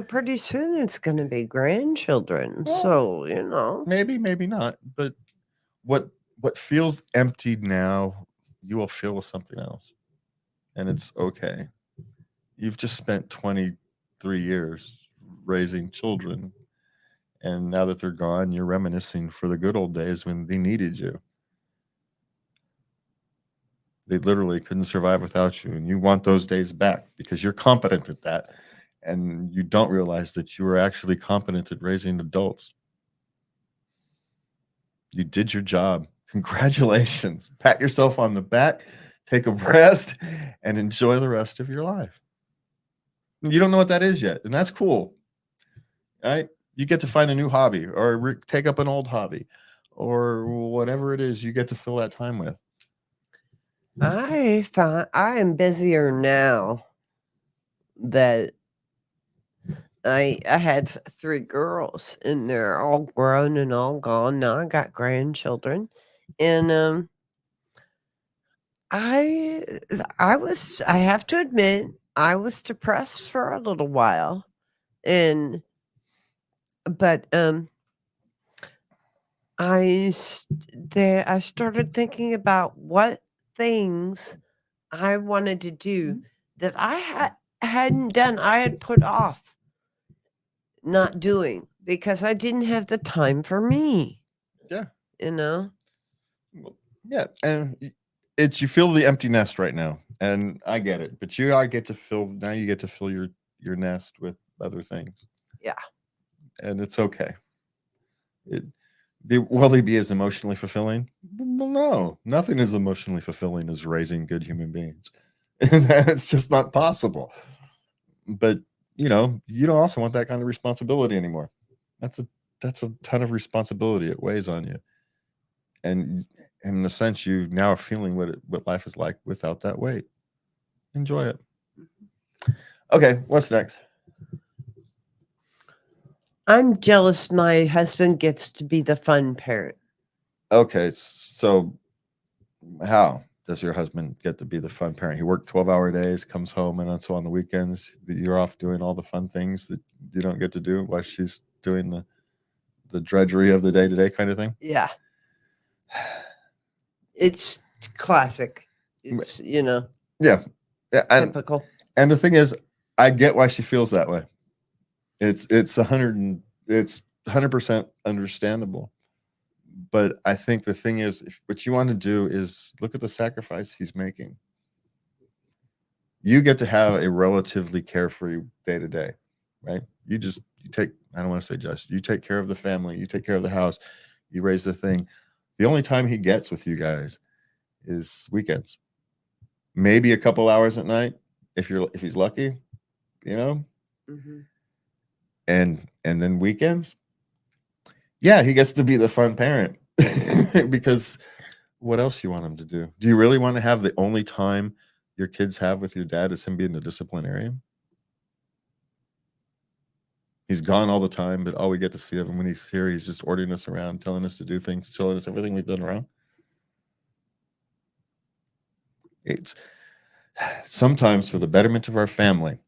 Pretty soon it's going to be grandchildren. Well, So, maybe not. But what feels empty now, you will fill with something else, and it's okay. You've just spent 23 years raising children, and now that they're gone, you're reminiscing for the good old days when they needed you. They literally couldn't survive without you, and you want those days back because you're competent at that, and you don't realize that you are actually competent at raising adults. You did your job. Congratulations. Pat yourself on the back, take a rest, and enjoy the rest of your life. You don't know what that is yet, and that's cool. Right? You get to find a new hobby or take up an old hobby or whatever it is you get to fill that time with. I thought I am busier now that I had 3 girls and they're all grown and all gone. Now I got grandchildren. And I have to admit, I was depressed for a little while. But I started thinking about what things I wanted to do that I hadn't done. I had put off not doing because I didn't have the time for me. Yeah. Yeah, and you feel the empty nest right now, and I get it. But you get to fill your nest with other things. Yeah. And it's okay. Will they be as emotionally fulfilling? No, nothing is emotionally fulfilling as raising good human beings. And that's just not possible. But you don't also want that kind of responsibility anymore. That's a ton of responsibility. It weighs on you. And in a sense, you now are feeling what life is like without that weight. Enjoy it. Okay, what's next? I'm jealous my husband gets to be the fun parent. Okay, so how does your husband get to be the fun parent? He worked 12-hour days, comes home, and so on the weekends, you're off doing all the fun things that you don't get to do while she's doing the drudgery of the day-to-day kind of thing? Yeah. It's classic. It's, Yeah. typical. And the thing is, I get why she feels that way. It's 100% understandable. But I think the thing is, what you want to do is look at the sacrifice he's making. You get to have a relatively carefree day to day, right? You take, I don't want to say you take care of the family, you take care of the house, you raise the thing. The only time he gets with you guys is weekends. Maybe a couple hours at night if he's lucky, Mm-hmm. And then weekends. Yeah, he gets to be the fun parent because what else you want him to do? Do you really want to have the only time your kids have with your dad is him being the disciplinarian? He's gone all the time, but all we get to see of him when he's here, he's just ordering us around, telling us to do things, telling us everything we've done wrong. It's sometimes for the betterment of our family,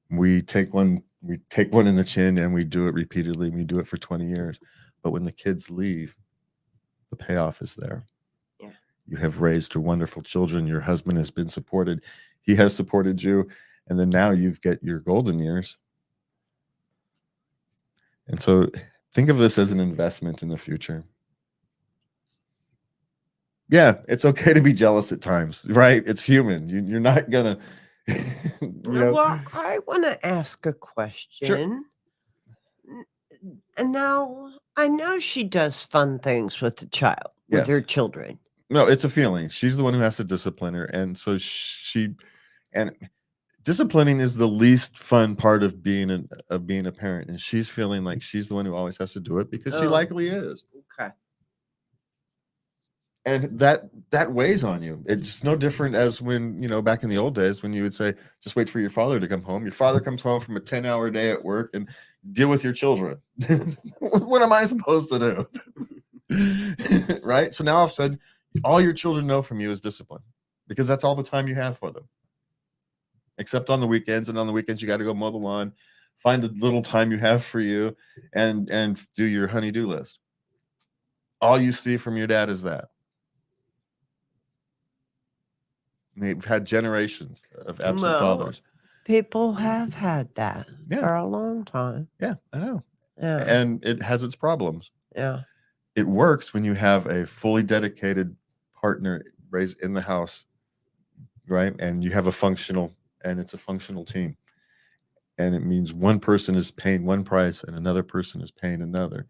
we take one in the chin and we do it repeatedly. We do it for 20 years. But when the kids leave, the payoff is there. Yeah. You have raised wonderful children. Your husband has been supported. He has supported you. And then now you get your golden years. And so think of this as an investment in the future. Yeah, it's okay to be jealous at times, right? It's human. You're not going to... Well, I want to ask a question. Sure. And now I know she does fun things with the child, with her children. No, it's a feeling. She's the one who has to discipline her. And so disciplining is the least fun part of being a parent. And she's feeling like she's the one who always has to do it because she likely is. Okay. And that weighs on you. It's no different as when, back in the old days when you would say, just wait for your father to come home. Your father comes home from a 10-hour day at work and deal with your children. What am I supposed to do? Right? So now all of a sudden All your children know from you is discipline, because that's all the time you have for them. Except on the weekends, and on the weekends you got to go mow the lawn, find the little time you have for you, and do your honey-do list. All you see from your dad is that. They've had generations of absent Well, fathers. people have had that Yeah. for a long time. Yeah, I know. Yeah. And it has its problems. Yeah. It works when you have a fully dedicated partner raised in the house, right? And you have it's a functional team. And it means one person is paying one price and another person is paying another.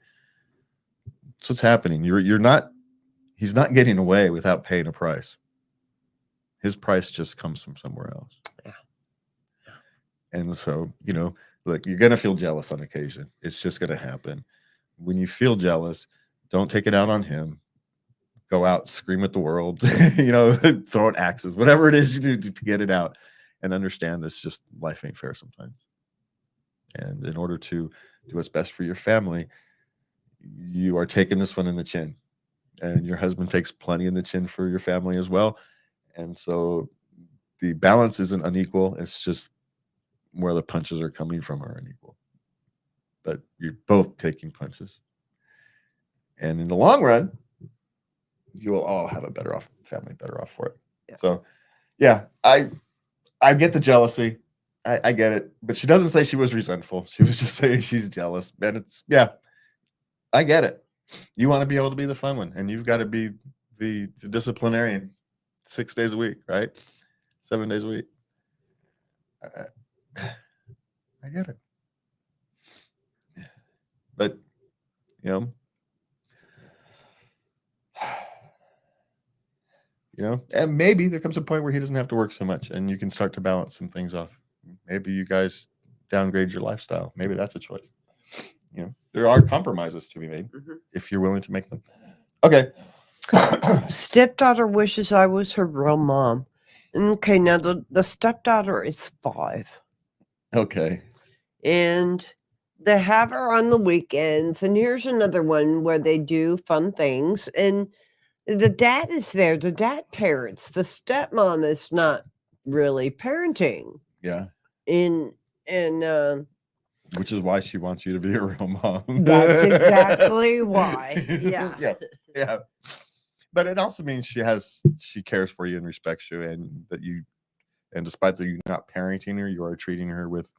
That's what's happening. He's not getting away without paying a price. His price just comes from somewhere else. Yeah. And so, look, you're going to feel jealous on occasion. It's just going to happen. When you feel jealous, don't take it out on him. Go out, scream at the world, throw at axes, whatever it is you do to get it out, and understand this just life ain't fair sometimes. And in order to do what's best for your family, you are taking this one in the chin, and your husband takes plenty in the chin for your family as well. And so the balance isn't unequal. It's just where the punches are coming from are unequal. But you're both taking punches. And in the long run, you will all have a better off family, better off for it. Yeah. So, yeah, I get the jealousy. I get it. But she doesn't say she was resentful. She was just saying she's jealous. And I get it. You want to be able to be the fun one, and you've got to be the disciplinarian 6 days a week, right? 7 days a week. I get it. But, and maybe there comes a point where he doesn't have to work so much and you can start to balance some things off. Maybe you guys downgrade your lifestyle. Maybe that's a choice. There are compromises to be made if you're willing to make them. Okay. Stepdaughter wishes I was her real mom. Okay, now the stepdaughter is 5. Okay. And they have her on the weekends. And here's another one where they do fun things. And the dad is there. The dad parents. The stepmom is not really parenting. Yeah. And which is why she wants you to be a real mom. That's exactly why. Yeah. Yeah. But it also means she cares for you and respects you, and despite that you're not parenting her, you are treating her with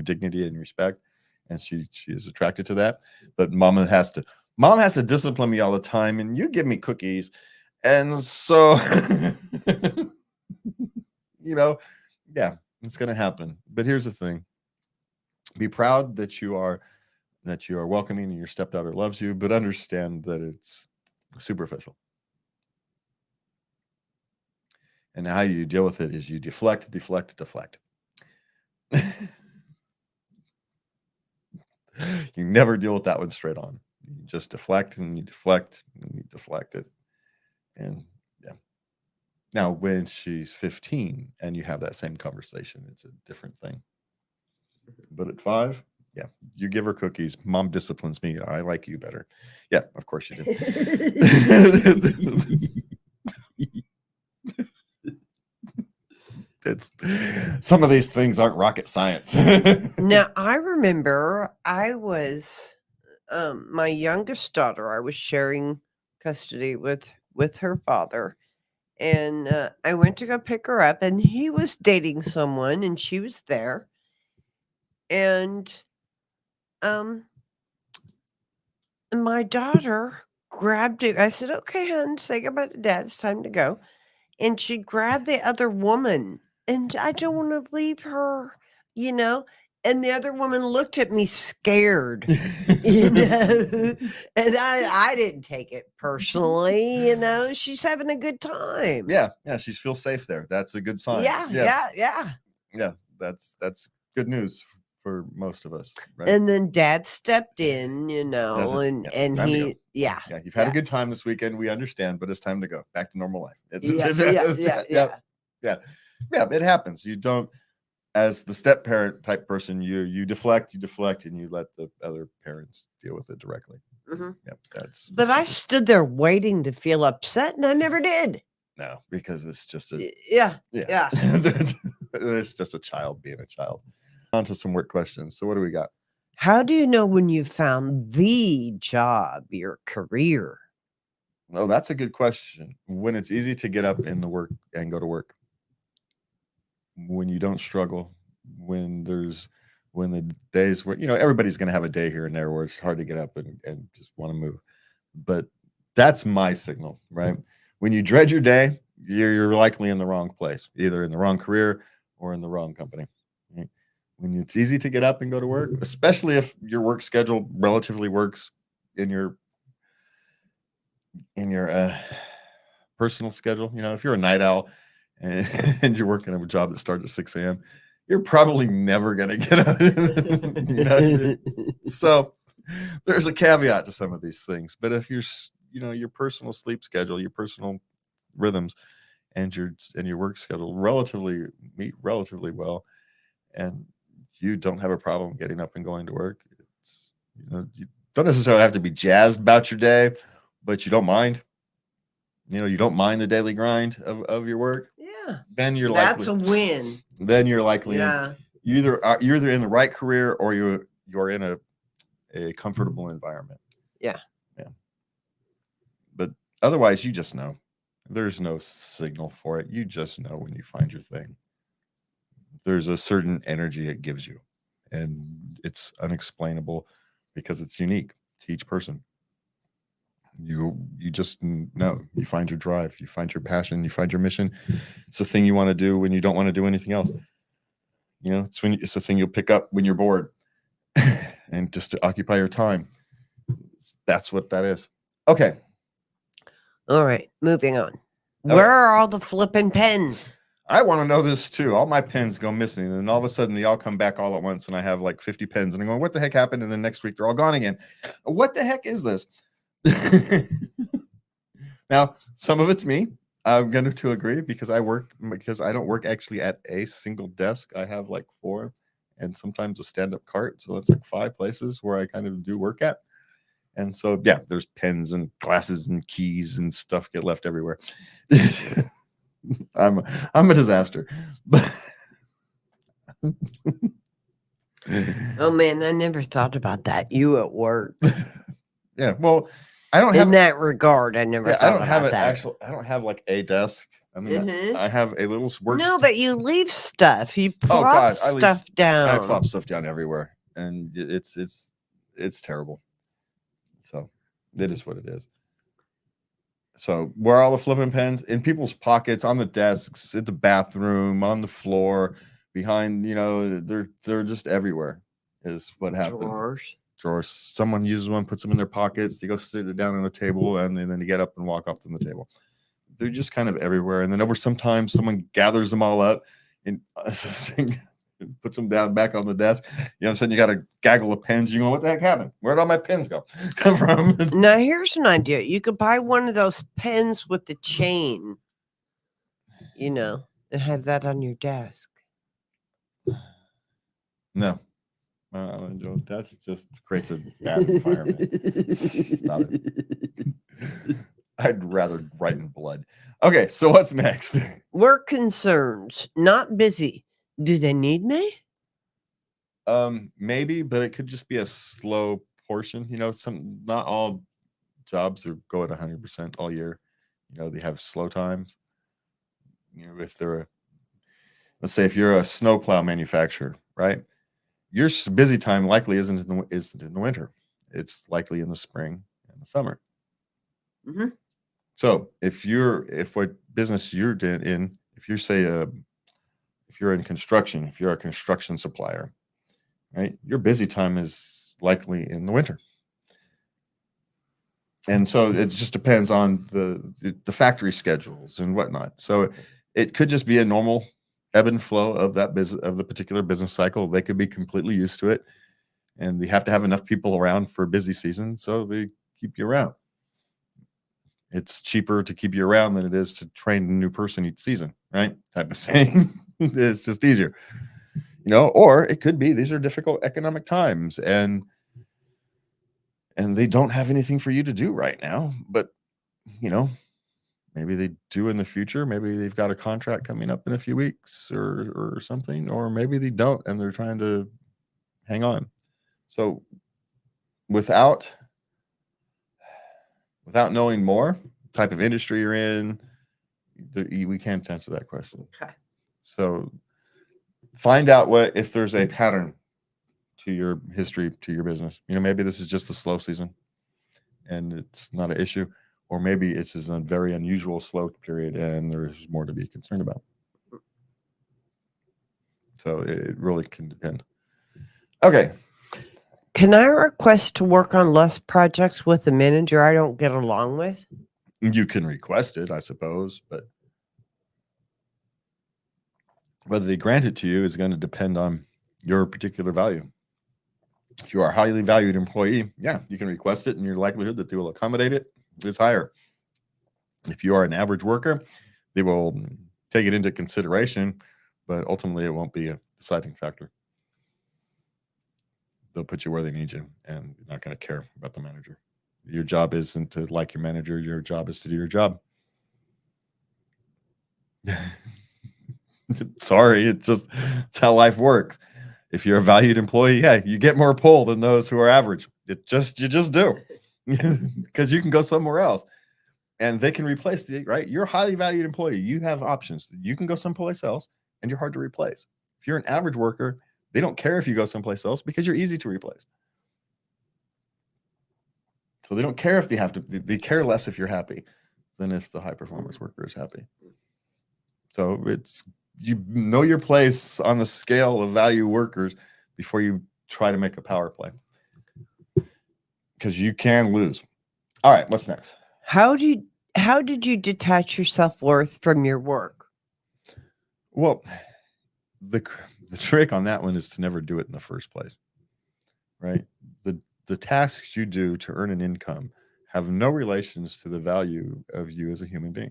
dignity and respect, and she is attracted to that. But mom has to discipline me all the time, and you give me cookies, and so yeah, it's gonna happen. But here's the thing: be proud that you are welcoming and your stepdaughter loves you, but understand that it's superficial. And how you deal with it is you deflect. You never deal with that one straight on. You just deflect and you deflect it. And yeah. Now, when she's 15 and you have that same conversation, it's a different thing. But at 5, yeah, you give her cookies. Mom disciplines me. I like you better. Yeah, of course you do. It's some of these things aren't rocket science. Now, I remember I was my youngest daughter. I was sharing custody with her father, and I went to go pick her up, and he was dating someone, and she was there, and my daughter grabbed it. I said, "Okay, hon, say goodbye to Dad. It's time to go." And she grabbed the other woman, and I don't want to leave her, And the other woman looked at me scared, And I didn't take it personally, She's having a good time. Yeah, she feels safe there. That's a good sign. Yeah. That's good news for most of us, right? And then Dad stepped in, and he, yeah, you've had a good time this weekend. We understand, but it's time to go back to normal life. Yeah, it happens. You don't, as the step parent type person, you deflect, and you let the other parents deal with it directly. Mhm. Yep, that's. But I stood there waiting to feel upset, and I never did. No, because it's just a Yeah. yeah. There's just a child being a child. On to some work questions. So what do we got? How do you know when you found the job, your career? Oh, that's a good question. When it's easy to get up in the work and go to work. When you don't struggle, when the days where everybody's going to have a day here and there where it's hard to get up and just want to move, but that's my signal, right? When you dread your day, you're likely in the wrong place, either in the wrong career or in the wrong company, right? When it's easy to get up and go to work, especially if your work schedule relatively works in your personal schedule, if you're a night owl and you're working a job that starts at 6 a.m., you're probably never going to get up. So there's a caveat to some of these things. But if your personal sleep schedule, your personal rhythms, and your work schedule meet relatively well, and you don't have a problem getting up and going to work, you don't necessarily have to be jazzed about your day, but you don't mind. You don't mind the daily grind of your work. Yeah. Then That's a win. Then you're likely Yeah. you're either in the right career or you're in a comfortable environment. Yeah. Yeah. But otherwise, you just know. There's no signal for it. You just know when you find your thing. There's a certain energy it gives you, and it's unexplainable because it's unique to each person. You just know. You find your drive, you find your passion, you find your mission. It's the thing you want to do when you don't want to do anything else. It's the thing you'll pick up when you're bored and just to occupy your time. That's what that is. Okay. All right, moving on. Okay. Where are all the flipping pens? I want to know this too. All my pens go missing, and then all of a sudden they all come back all at once, and I have like 50 pens, and I'm going, what the heck happened? And then next week they're all gone again. What the heck is this? Now, some of it's me. I'm going to agree because I don't work actually at a single desk. I have like 4 and sometimes a stand-up cart. So that's like 5 places where I kind of do work at. And so, yeah, there's pens and glasses and keys and stuff get left everywhere. I'm a disaster. But Oh man, I never thought about that. You at work. Yeah, well, I don't have in that regard. I never. Yeah, thought I don't have about an that. I don't have like a desk. I mean, Mhm. I have a little work. No, but you leave stuff. You plop God, stuff down. I plop stuff down everywhere, and it's terrible. So it is what it is. So where are all the flipping pens? In people's pockets, on the desks, in the bathroom, on the floor, behind. They're just everywhere. Is what happens. Drawers. Someone uses one, puts them in their pockets. They go sit it down on a table, and then they get up and walk off from the table. They're just kind of everywhere. And then sometimes someone gathers them all up and puts them down back on the desk. All of a sudden you got a gaggle of pens. You go, what the heck happened? Where'd all my pens come from? Now here's an idea. You could buy one of those pens with the chain, and have that on your desk. No. That just creates a bad environment. Stop it. I'd rather write in blood. Okay, so what's next? Work concerns. Not busy. Do they need me? Maybe, but it could just be a slow portion. Not all jobs go at 100% all year. They have slow times. If let's say if you're a snowplow manufacturer, right? Your busy time likely isn't in the winter. It's likely in the spring and the summer. Mm-hmm. So if what business you're in, if you're in construction, if you're a construction supplier, right, your busy time is likely in the winter. And so it just depends on the factory schedules and whatnot. So it could just be a normal ebb and flow of the particular business cycle. They could be completely used to it, and they have to have enough people around for a busy season, so they keep you around. It's cheaper to keep you around than it is to train a new person each season, right? Type of thing. It's just easier, or it could be these are difficult economic times, and and they don't have anything for you to do right now, but maybe they do in the future. Maybe they've got a contract coming up in a few weeks or something, or maybe they don't and they're trying to hang on. So without knowing more type of industry you're in, we can't answer that question. Okay. So find out if there's a pattern to your history, to your business. Maybe this is just a slow season and it's not an issue, or maybe it's just a very unusual slow period and there's more to be concerned about. So it really can depend. Okay. Can I request to work on less projects with a manager I don't get along with? You can request it, I suppose, but whether they grant it to you is going to depend on your particular value. If you are a highly valued employee, yeah, you can request it, and your likelihood that they will accommodate it is higher. If you are an average worker, they will take it into consideration, but ultimately it won't be a deciding factor. They'll put you where they need you, and you're not going to care about the manager. Your job isn't to like your manager. Your job is to do your job. Sorry, it's how life works. If you're a valued employee, yeah, you get more pull than those who are average. You just do, because you can go somewhere else, and they can replace right. You're a highly valued employee. You have options. You can go someplace else, and you're hard to replace. If you're an average worker, they don't care if you go someplace else because you're easy to replace. So they don't care if they have to. They care less if you're happy than if the high performance worker is happy. So you know your place on the scale of value workers before you try to make a power play, because you can lose. All right, what's next? How did you detach your self-worth from your work? Well, the trick on that one is to never do it in the first place, right? The tasks you do to earn an income have no relations to the value of you as a human being,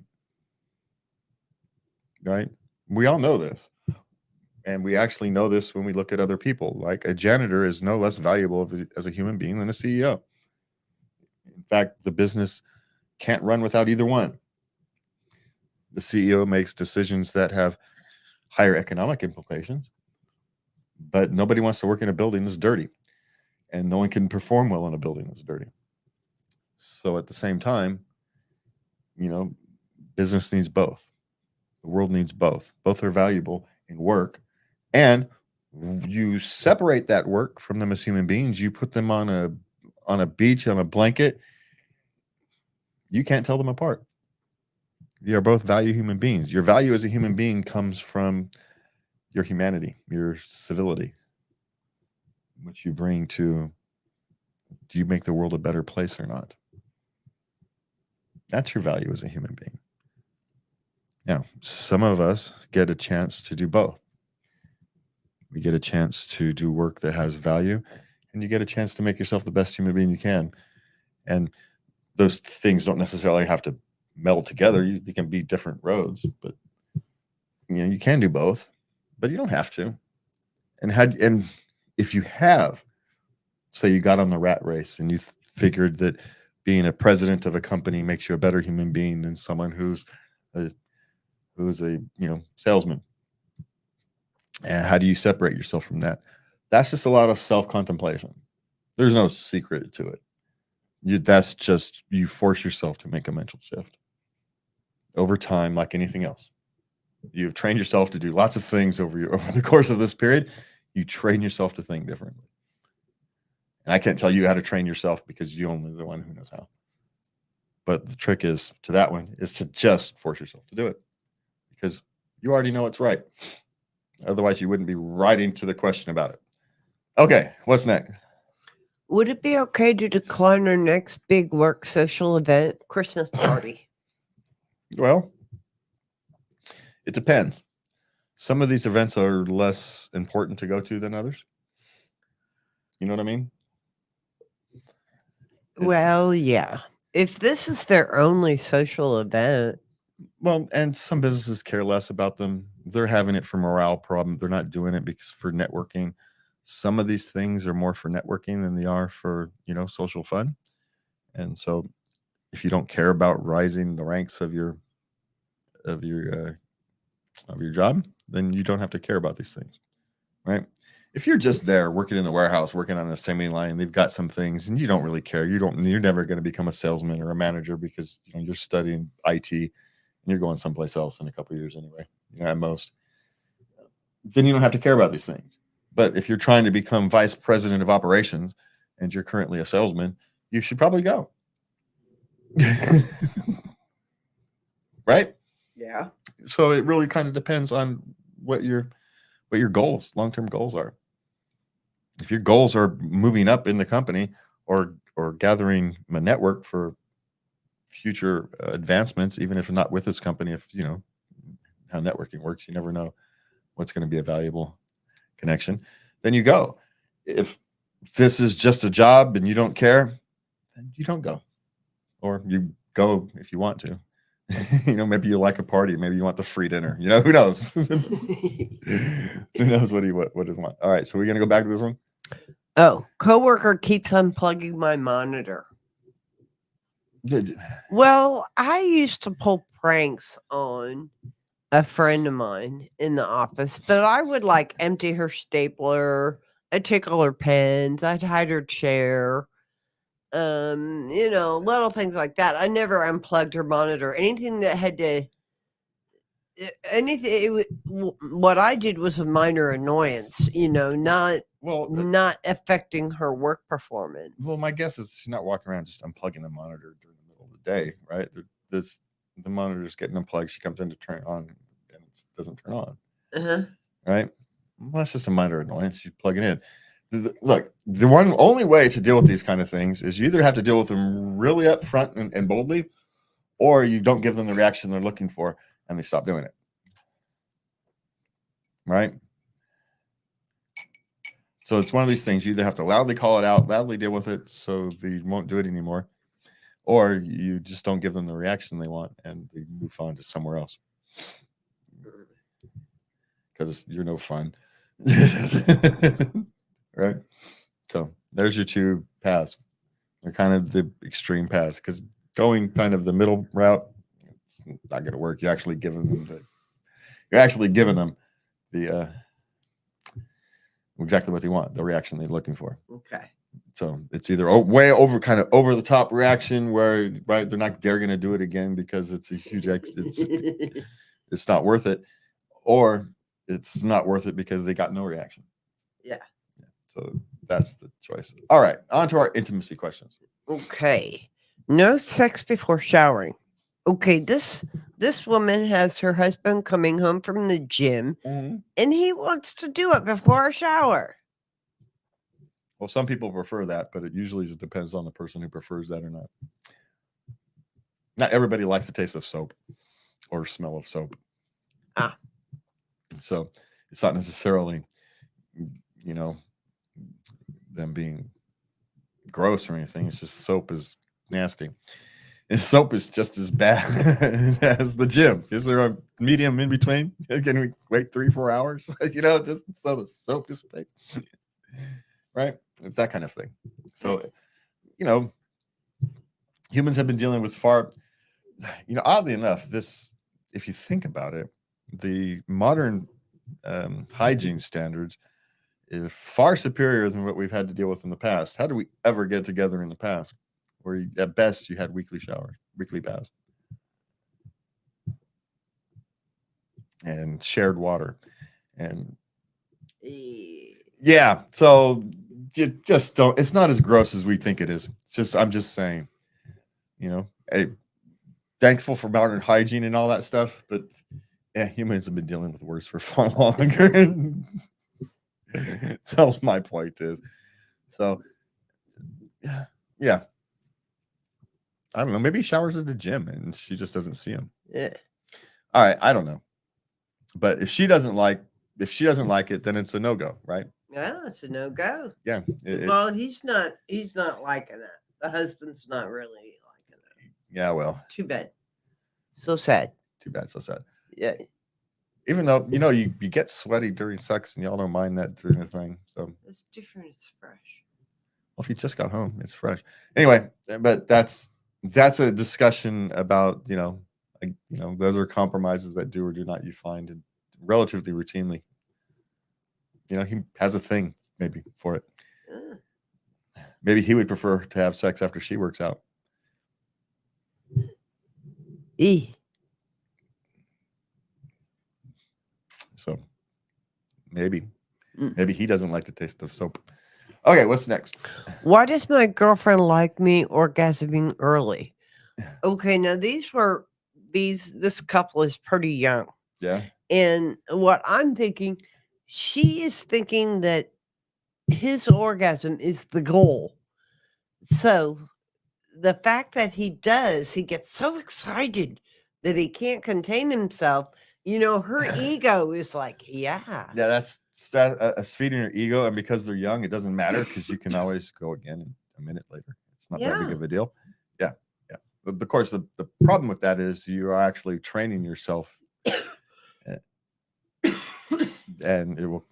right? We all know this. And we actually know this when we look at other people. Like a janitor is no less valuable as a human being than a CEO. In fact, the business can't run without either one. The CEO makes decisions that have higher economic implications, but nobody wants to work in a building that's dirty, and no one can perform well in a building that's dirty. So at the same time, business needs both. The world needs both. Both are valuable in work, and you separate that work from them as human beings. You put them on a beach, on a blanket. You can't tell them apart. They are both value human beings. Your value as a human being comes from your humanity, your civility, which you bring to, do you make the world a better place or not? That's your value as a human being. Now, some of us get a chance to do both. We get a chance to do work that has value, and you get a chance to make yourself the best human being you can. And those things don't necessarily have to meld together. They can be different roads, but you can do both, but you don't have to. And if you have, say you got on the rat race and you figured that being a president of a company makes you a better human being than someone who's a salesman. And how do you separate yourself from that? That's just a lot of self-contemplation. There's no secret to it. That's just, you force yourself to make a mental shift over time, like anything else. You've trained yourself to do lots of things over the course of this period. You train yourself to think differently. And I can't tell you how to train yourself because you're only the one who knows how. But the trick is to just force yourself to do it, because you already know it's right. Otherwise, you wouldn't be writing to the question about it. Okay, what's next? Would it be okay to decline our next big work social event, Christmas party? Well, it depends. Some of these events are less important to go to than others. You know what I mean? Well, yeah. If this is their only social event. Well, and some businesses care less about them. They're having it for morale problem. They're not doing it because for networking. some of these things are more for networking than they are for, social fun. And so if you don't care about rising the ranks of your job, then you don't have to care about these things, right? If you're just there working in the warehouse, working on an assembly line, they've got some things and you don't really care. You're never going to become a salesman or a manager because you're studying IT and you're going someplace else in a couple of years anyway, at most. Then you don't have to care about these things. But if you're trying to become vice president of operations and you're currently a salesman, you should probably go. Right? Yeah. So it really kind of depends on what your goals, long-term goals are. If your goals are moving up in the company or gathering a network for future advancements, even if not with this company, if how networking works, you never know what's going to be a valuable connection, then you go. If this is just a job and you don't care, then you don't go. Or you go if you want to. Maybe you like a party, maybe you want the free dinner. Who knows? Who knows what you want. All right, so we're gonna go back to this one. Oh, coworker keeps unplugging my monitor. Well, I used to pull pranks on a friend of mine in the office, but I would empty her stapler, I'd take all her pens, I'd hide her chair, little things like that. I never unplugged her monitor. Anything that had to what I did was a minor annoyance, not affecting her work performance. Well, my guess is she's not walking around just unplugging the monitor during the middle of the day, right? The monitor's getting unplugged. She comes in to turn it on, and it doesn't turn on. Right? Well, that's just a minor annoyance. You plug it in. Look, the only way to deal with these kind of things is you either have to deal with them really up front and boldly, or you don't give them the reaction they're looking for, and they stop doing it. Right? So it's one of these things. You either have to loudly call it out, loudly deal with it so they won't do it anymore, or you just don't give them the reaction they want and they move on to somewhere else. Because you're no fun. Right? So there's your two paths. They're kind of the extreme paths, because going kind of the middle route, it's not going to work. You're actually giving them the exactly what they want, the reaction they're looking for. Okay. So it's either way over, kind of over the top reaction where, right, they're going to do it again because it's a huge it's not worth it, or it's not worth it because they got no reaction. Yeah. So that's the choice. All right, on to our intimacy questions. Okay. No sex before showering. Okay, this woman has her husband coming home from the gym, and he wants to do it before a shower. Well, some people prefer that, but it usually depends on the person who prefers that or not. Not everybody likes the taste of soap or smell of soap. So it's not necessarily, them being gross or anything. It's just soap is nasty. And soap is just as bad as the gym. Is there a medium in between? Can we wait 3-4 hours? Just so the soap dissipates. Right? It's that kind of thing. So, humans have been dealing with oddly enough, if you think about it, the modern hygiene standards is far superior than what we've had to deal with in the past. How do we ever get together in the past? Where at best you had weekly showers, weekly baths, and shared water, and yeah. So you just don't. It's not as gross as we think it is. I'm just saying, thankful for modern hygiene and all that stuff, but humans have been dealing with worse for far longer. So my point is, yeah. I don't know. Maybe he showers at the gym and she just doesn't see him. Yeah. All right. I don't know. But if she doesn't like it, then it's a no-go, right? Yeah, it's a no-go. Yeah. Well, he's not liking that. The husband's not really liking that. Yeah, well. Too bad. So sad. Too bad, so sad. Yeah. Even though you get sweaty during sex and y'all don't mind that during the thing. So It's different. It's fresh. well, if you just got home, it's fresh. Anyway, but that's a discussion about those are compromises that do or do not you find relatively routinely. He has a thing maybe for it. Maybe he would prefer to have sex after she works out. So maybe he doesn't like the taste of soap. Okay, what's next? Why does my girlfriend like me orgasming early? Okay, now this couple is pretty young. Yeah. And what I'm thinking, she is thinking that his orgasm is the goal. So the fact that he gets so excited that he can't contain himself. Her ego is like, yeah. Yeah, that's feeding her ego, and because they're young, it doesn't matter because you can always go again a minute later. It's not that big of a deal. Yeah. But of course, the problem with that is you are actually training yourself, and it will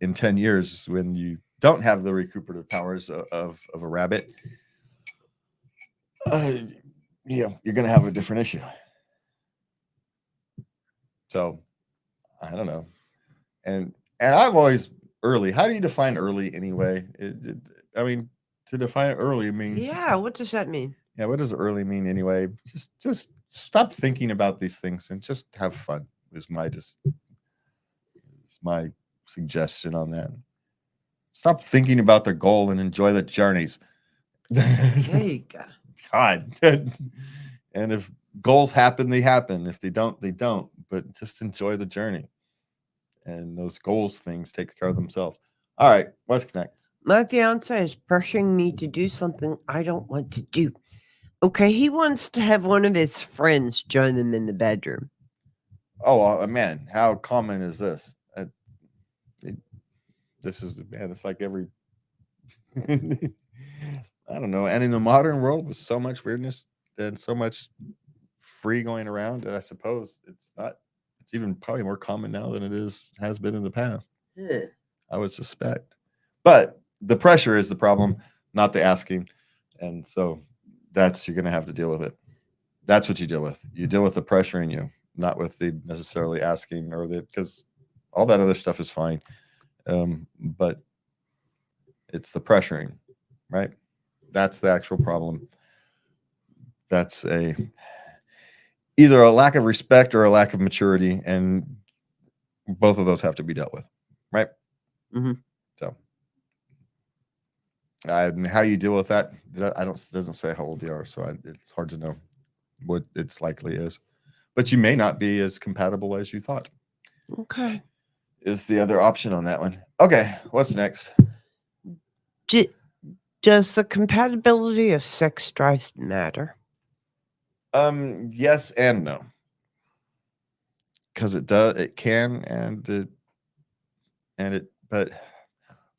in 10 years when you don't have the recuperative powers of a rabbit. You're going to have a different issue. So I don't know. And I've always early. How do you define early anyway? To define it early means. Yeah. What does that mean? Yeah. What does early mean anyway? Just stop thinking about these things and just have fun is my suggestion on that. Stop thinking about the goal and enjoy the journeys. There you go. God. And if goals happen, they happen. If they don't, they don't. But just enjoy the journey. And those goals things take care of themselves. All right, what's next? My fiance is pressuring me to do something I don't want to do. Okay, he wants to have one of his friends join them in the bedroom. Oh, man, how common is this? It's like every... I don't know. And in the modern world, with so much weirdness and so much free going around, I suppose it's even probably more common now than it has been in the past. I would suspect. But the pressure is the problem, not the asking. And so you're going to have to deal with it. That's what you deal with. You deal with the pressure in you, not with the necessarily asking because all that other stuff is fine. But it's the pressuring, right? That's the actual problem. That's either a lack of respect or a lack of maturity, and both of those have to be dealt with, right? Mm-hmm. So, how you deal with that, doesn't say how old you are, so it's hard to know what it's likely is. But you may not be as compatible as you thought. Okay. Is the other option on that one. Okay, what's next? Does the compatibility of sex drives matter? Yes and no. Because it does, it can, but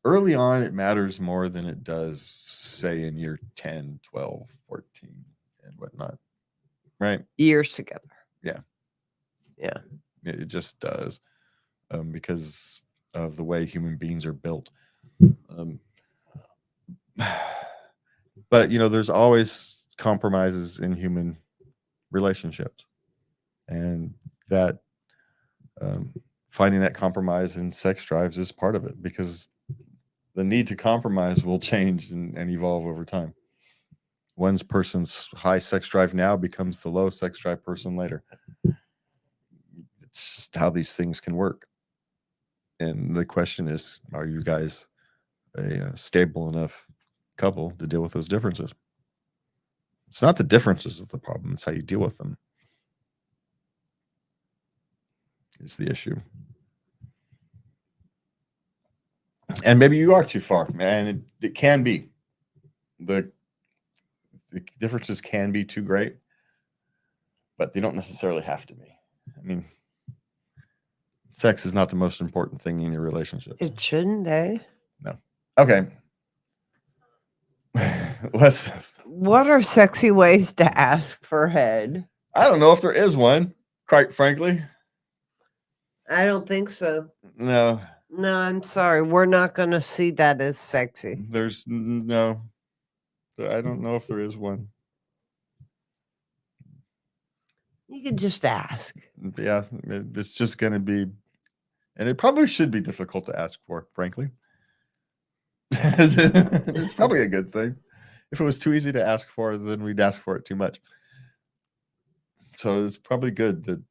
early on it matters more than it does, say, in year 10, 12, 14, and whatnot. Right? Years together. Yeah. Yeah. It just does. Because of the way human beings are built. But there's always compromises in human relationships, and that finding that compromise in sex drives is part of it, because the need to compromise will change and evolve over time. One person's high sex drive now becomes the low sex drive person later. It's just how these things can work. And the question is, are you guys a stable enough couple to deal with those differences? It's not the differences of the problem, it's how you deal with them is the issue. And maybe you are too far, and it can be. The differences can be too great, but they don't necessarily have to be. I mean, sex is not the most important thing in your relationship. It shouldn't, eh? No. Okay. What are sexy ways to ask for head? I don't know if there is one, quite frankly. I don't think so. No, No, I'm sorry. We're not going to see that as sexy. there's no. I don't know if there is one. You could just ask. Yeah, it's just going to be, and it probably should be difficult to ask for, frankly. It's probably a good thing. If it was too easy to ask for, then we'd ask for it too much. So it's probably good that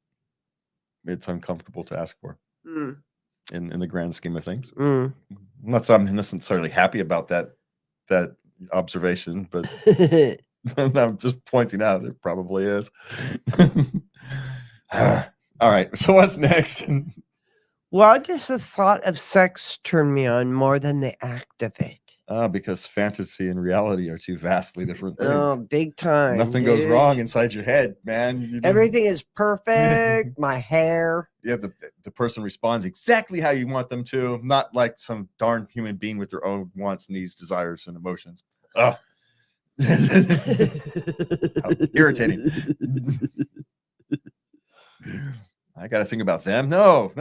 it's uncomfortable to ask for Mm. in the grand scheme of things. Mm. Not that I'm necessarily happy about that observation, but I'm just pointing out it probably is. All right. So what's next? Why does the thought of sex turn me on more than the act of it? Because fantasy and reality are two vastly different things. Oh, big time. Nothing goes dude. wrong inside your head, man. You don't- Everything is perfect. My hair. Yeah, the person responds exactly how you want them to, not like some darn human being with their own wants, needs, desires, and emotions. Ugh. How irritating. I got to think about them. No,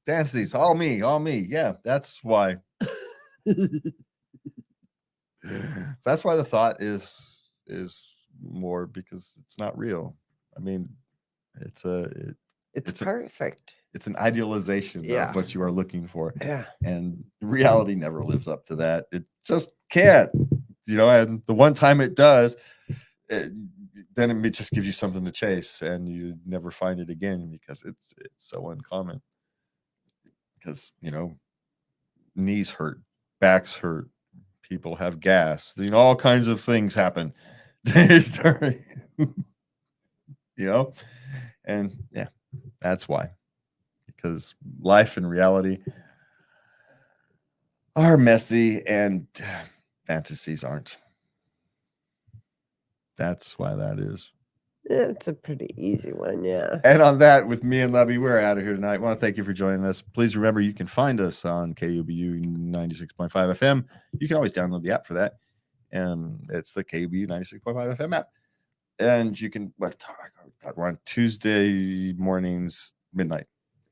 fantasies, all me. Yeah, that's why. That's why the thought is more, because it's not real. I mean, it's perfect. it's an idealization Yeah. of what you are looking for. Yeah. And reality never lives up to that. It just can't, and the one time it does, then it just gives you something to chase, and you never find it again because it's so uncommon. Because, knees hurt, backs hurt, people have gas, all kinds of things happen. And yeah, that's why. Because life and reality are messy and fantasies aren't. That's why that is. It's a pretty easy one, yeah. And on that, with me and Levy, we're out of here tonight. I want to thank you for joining us. Please remember, you can find us on KUBU 96.5 FM. You can always download the app for that. And it's the KUBU 96.5 FM app. And you can, we're on Tuesday mornings, midnight,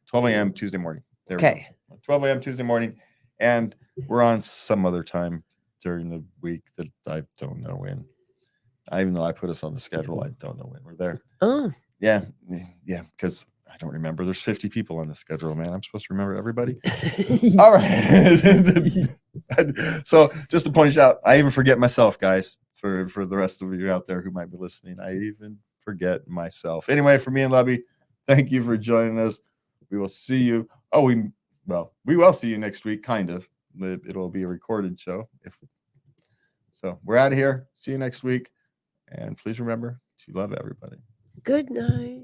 12 a.m. Tuesday morning. There Okay. we go. 12 a.m. Tuesday morning. And we're on some other time during the week that I don't know when. Even though I put us on the schedule, I don't know when we're there. Oh. Yeah, because I don't remember. There's 50 people on the schedule, man. I'm supposed to remember everybody. All right. So just to point out, I even forget myself, guys, for the rest of you out there who might be listening. I even forget myself. Anyway, for me and Lubby, thank you for joining us. We will see you. We will see you next week, kind of. It'll be a recorded show. So we're out of here. See you next week. And please remember to love everybody. Good night.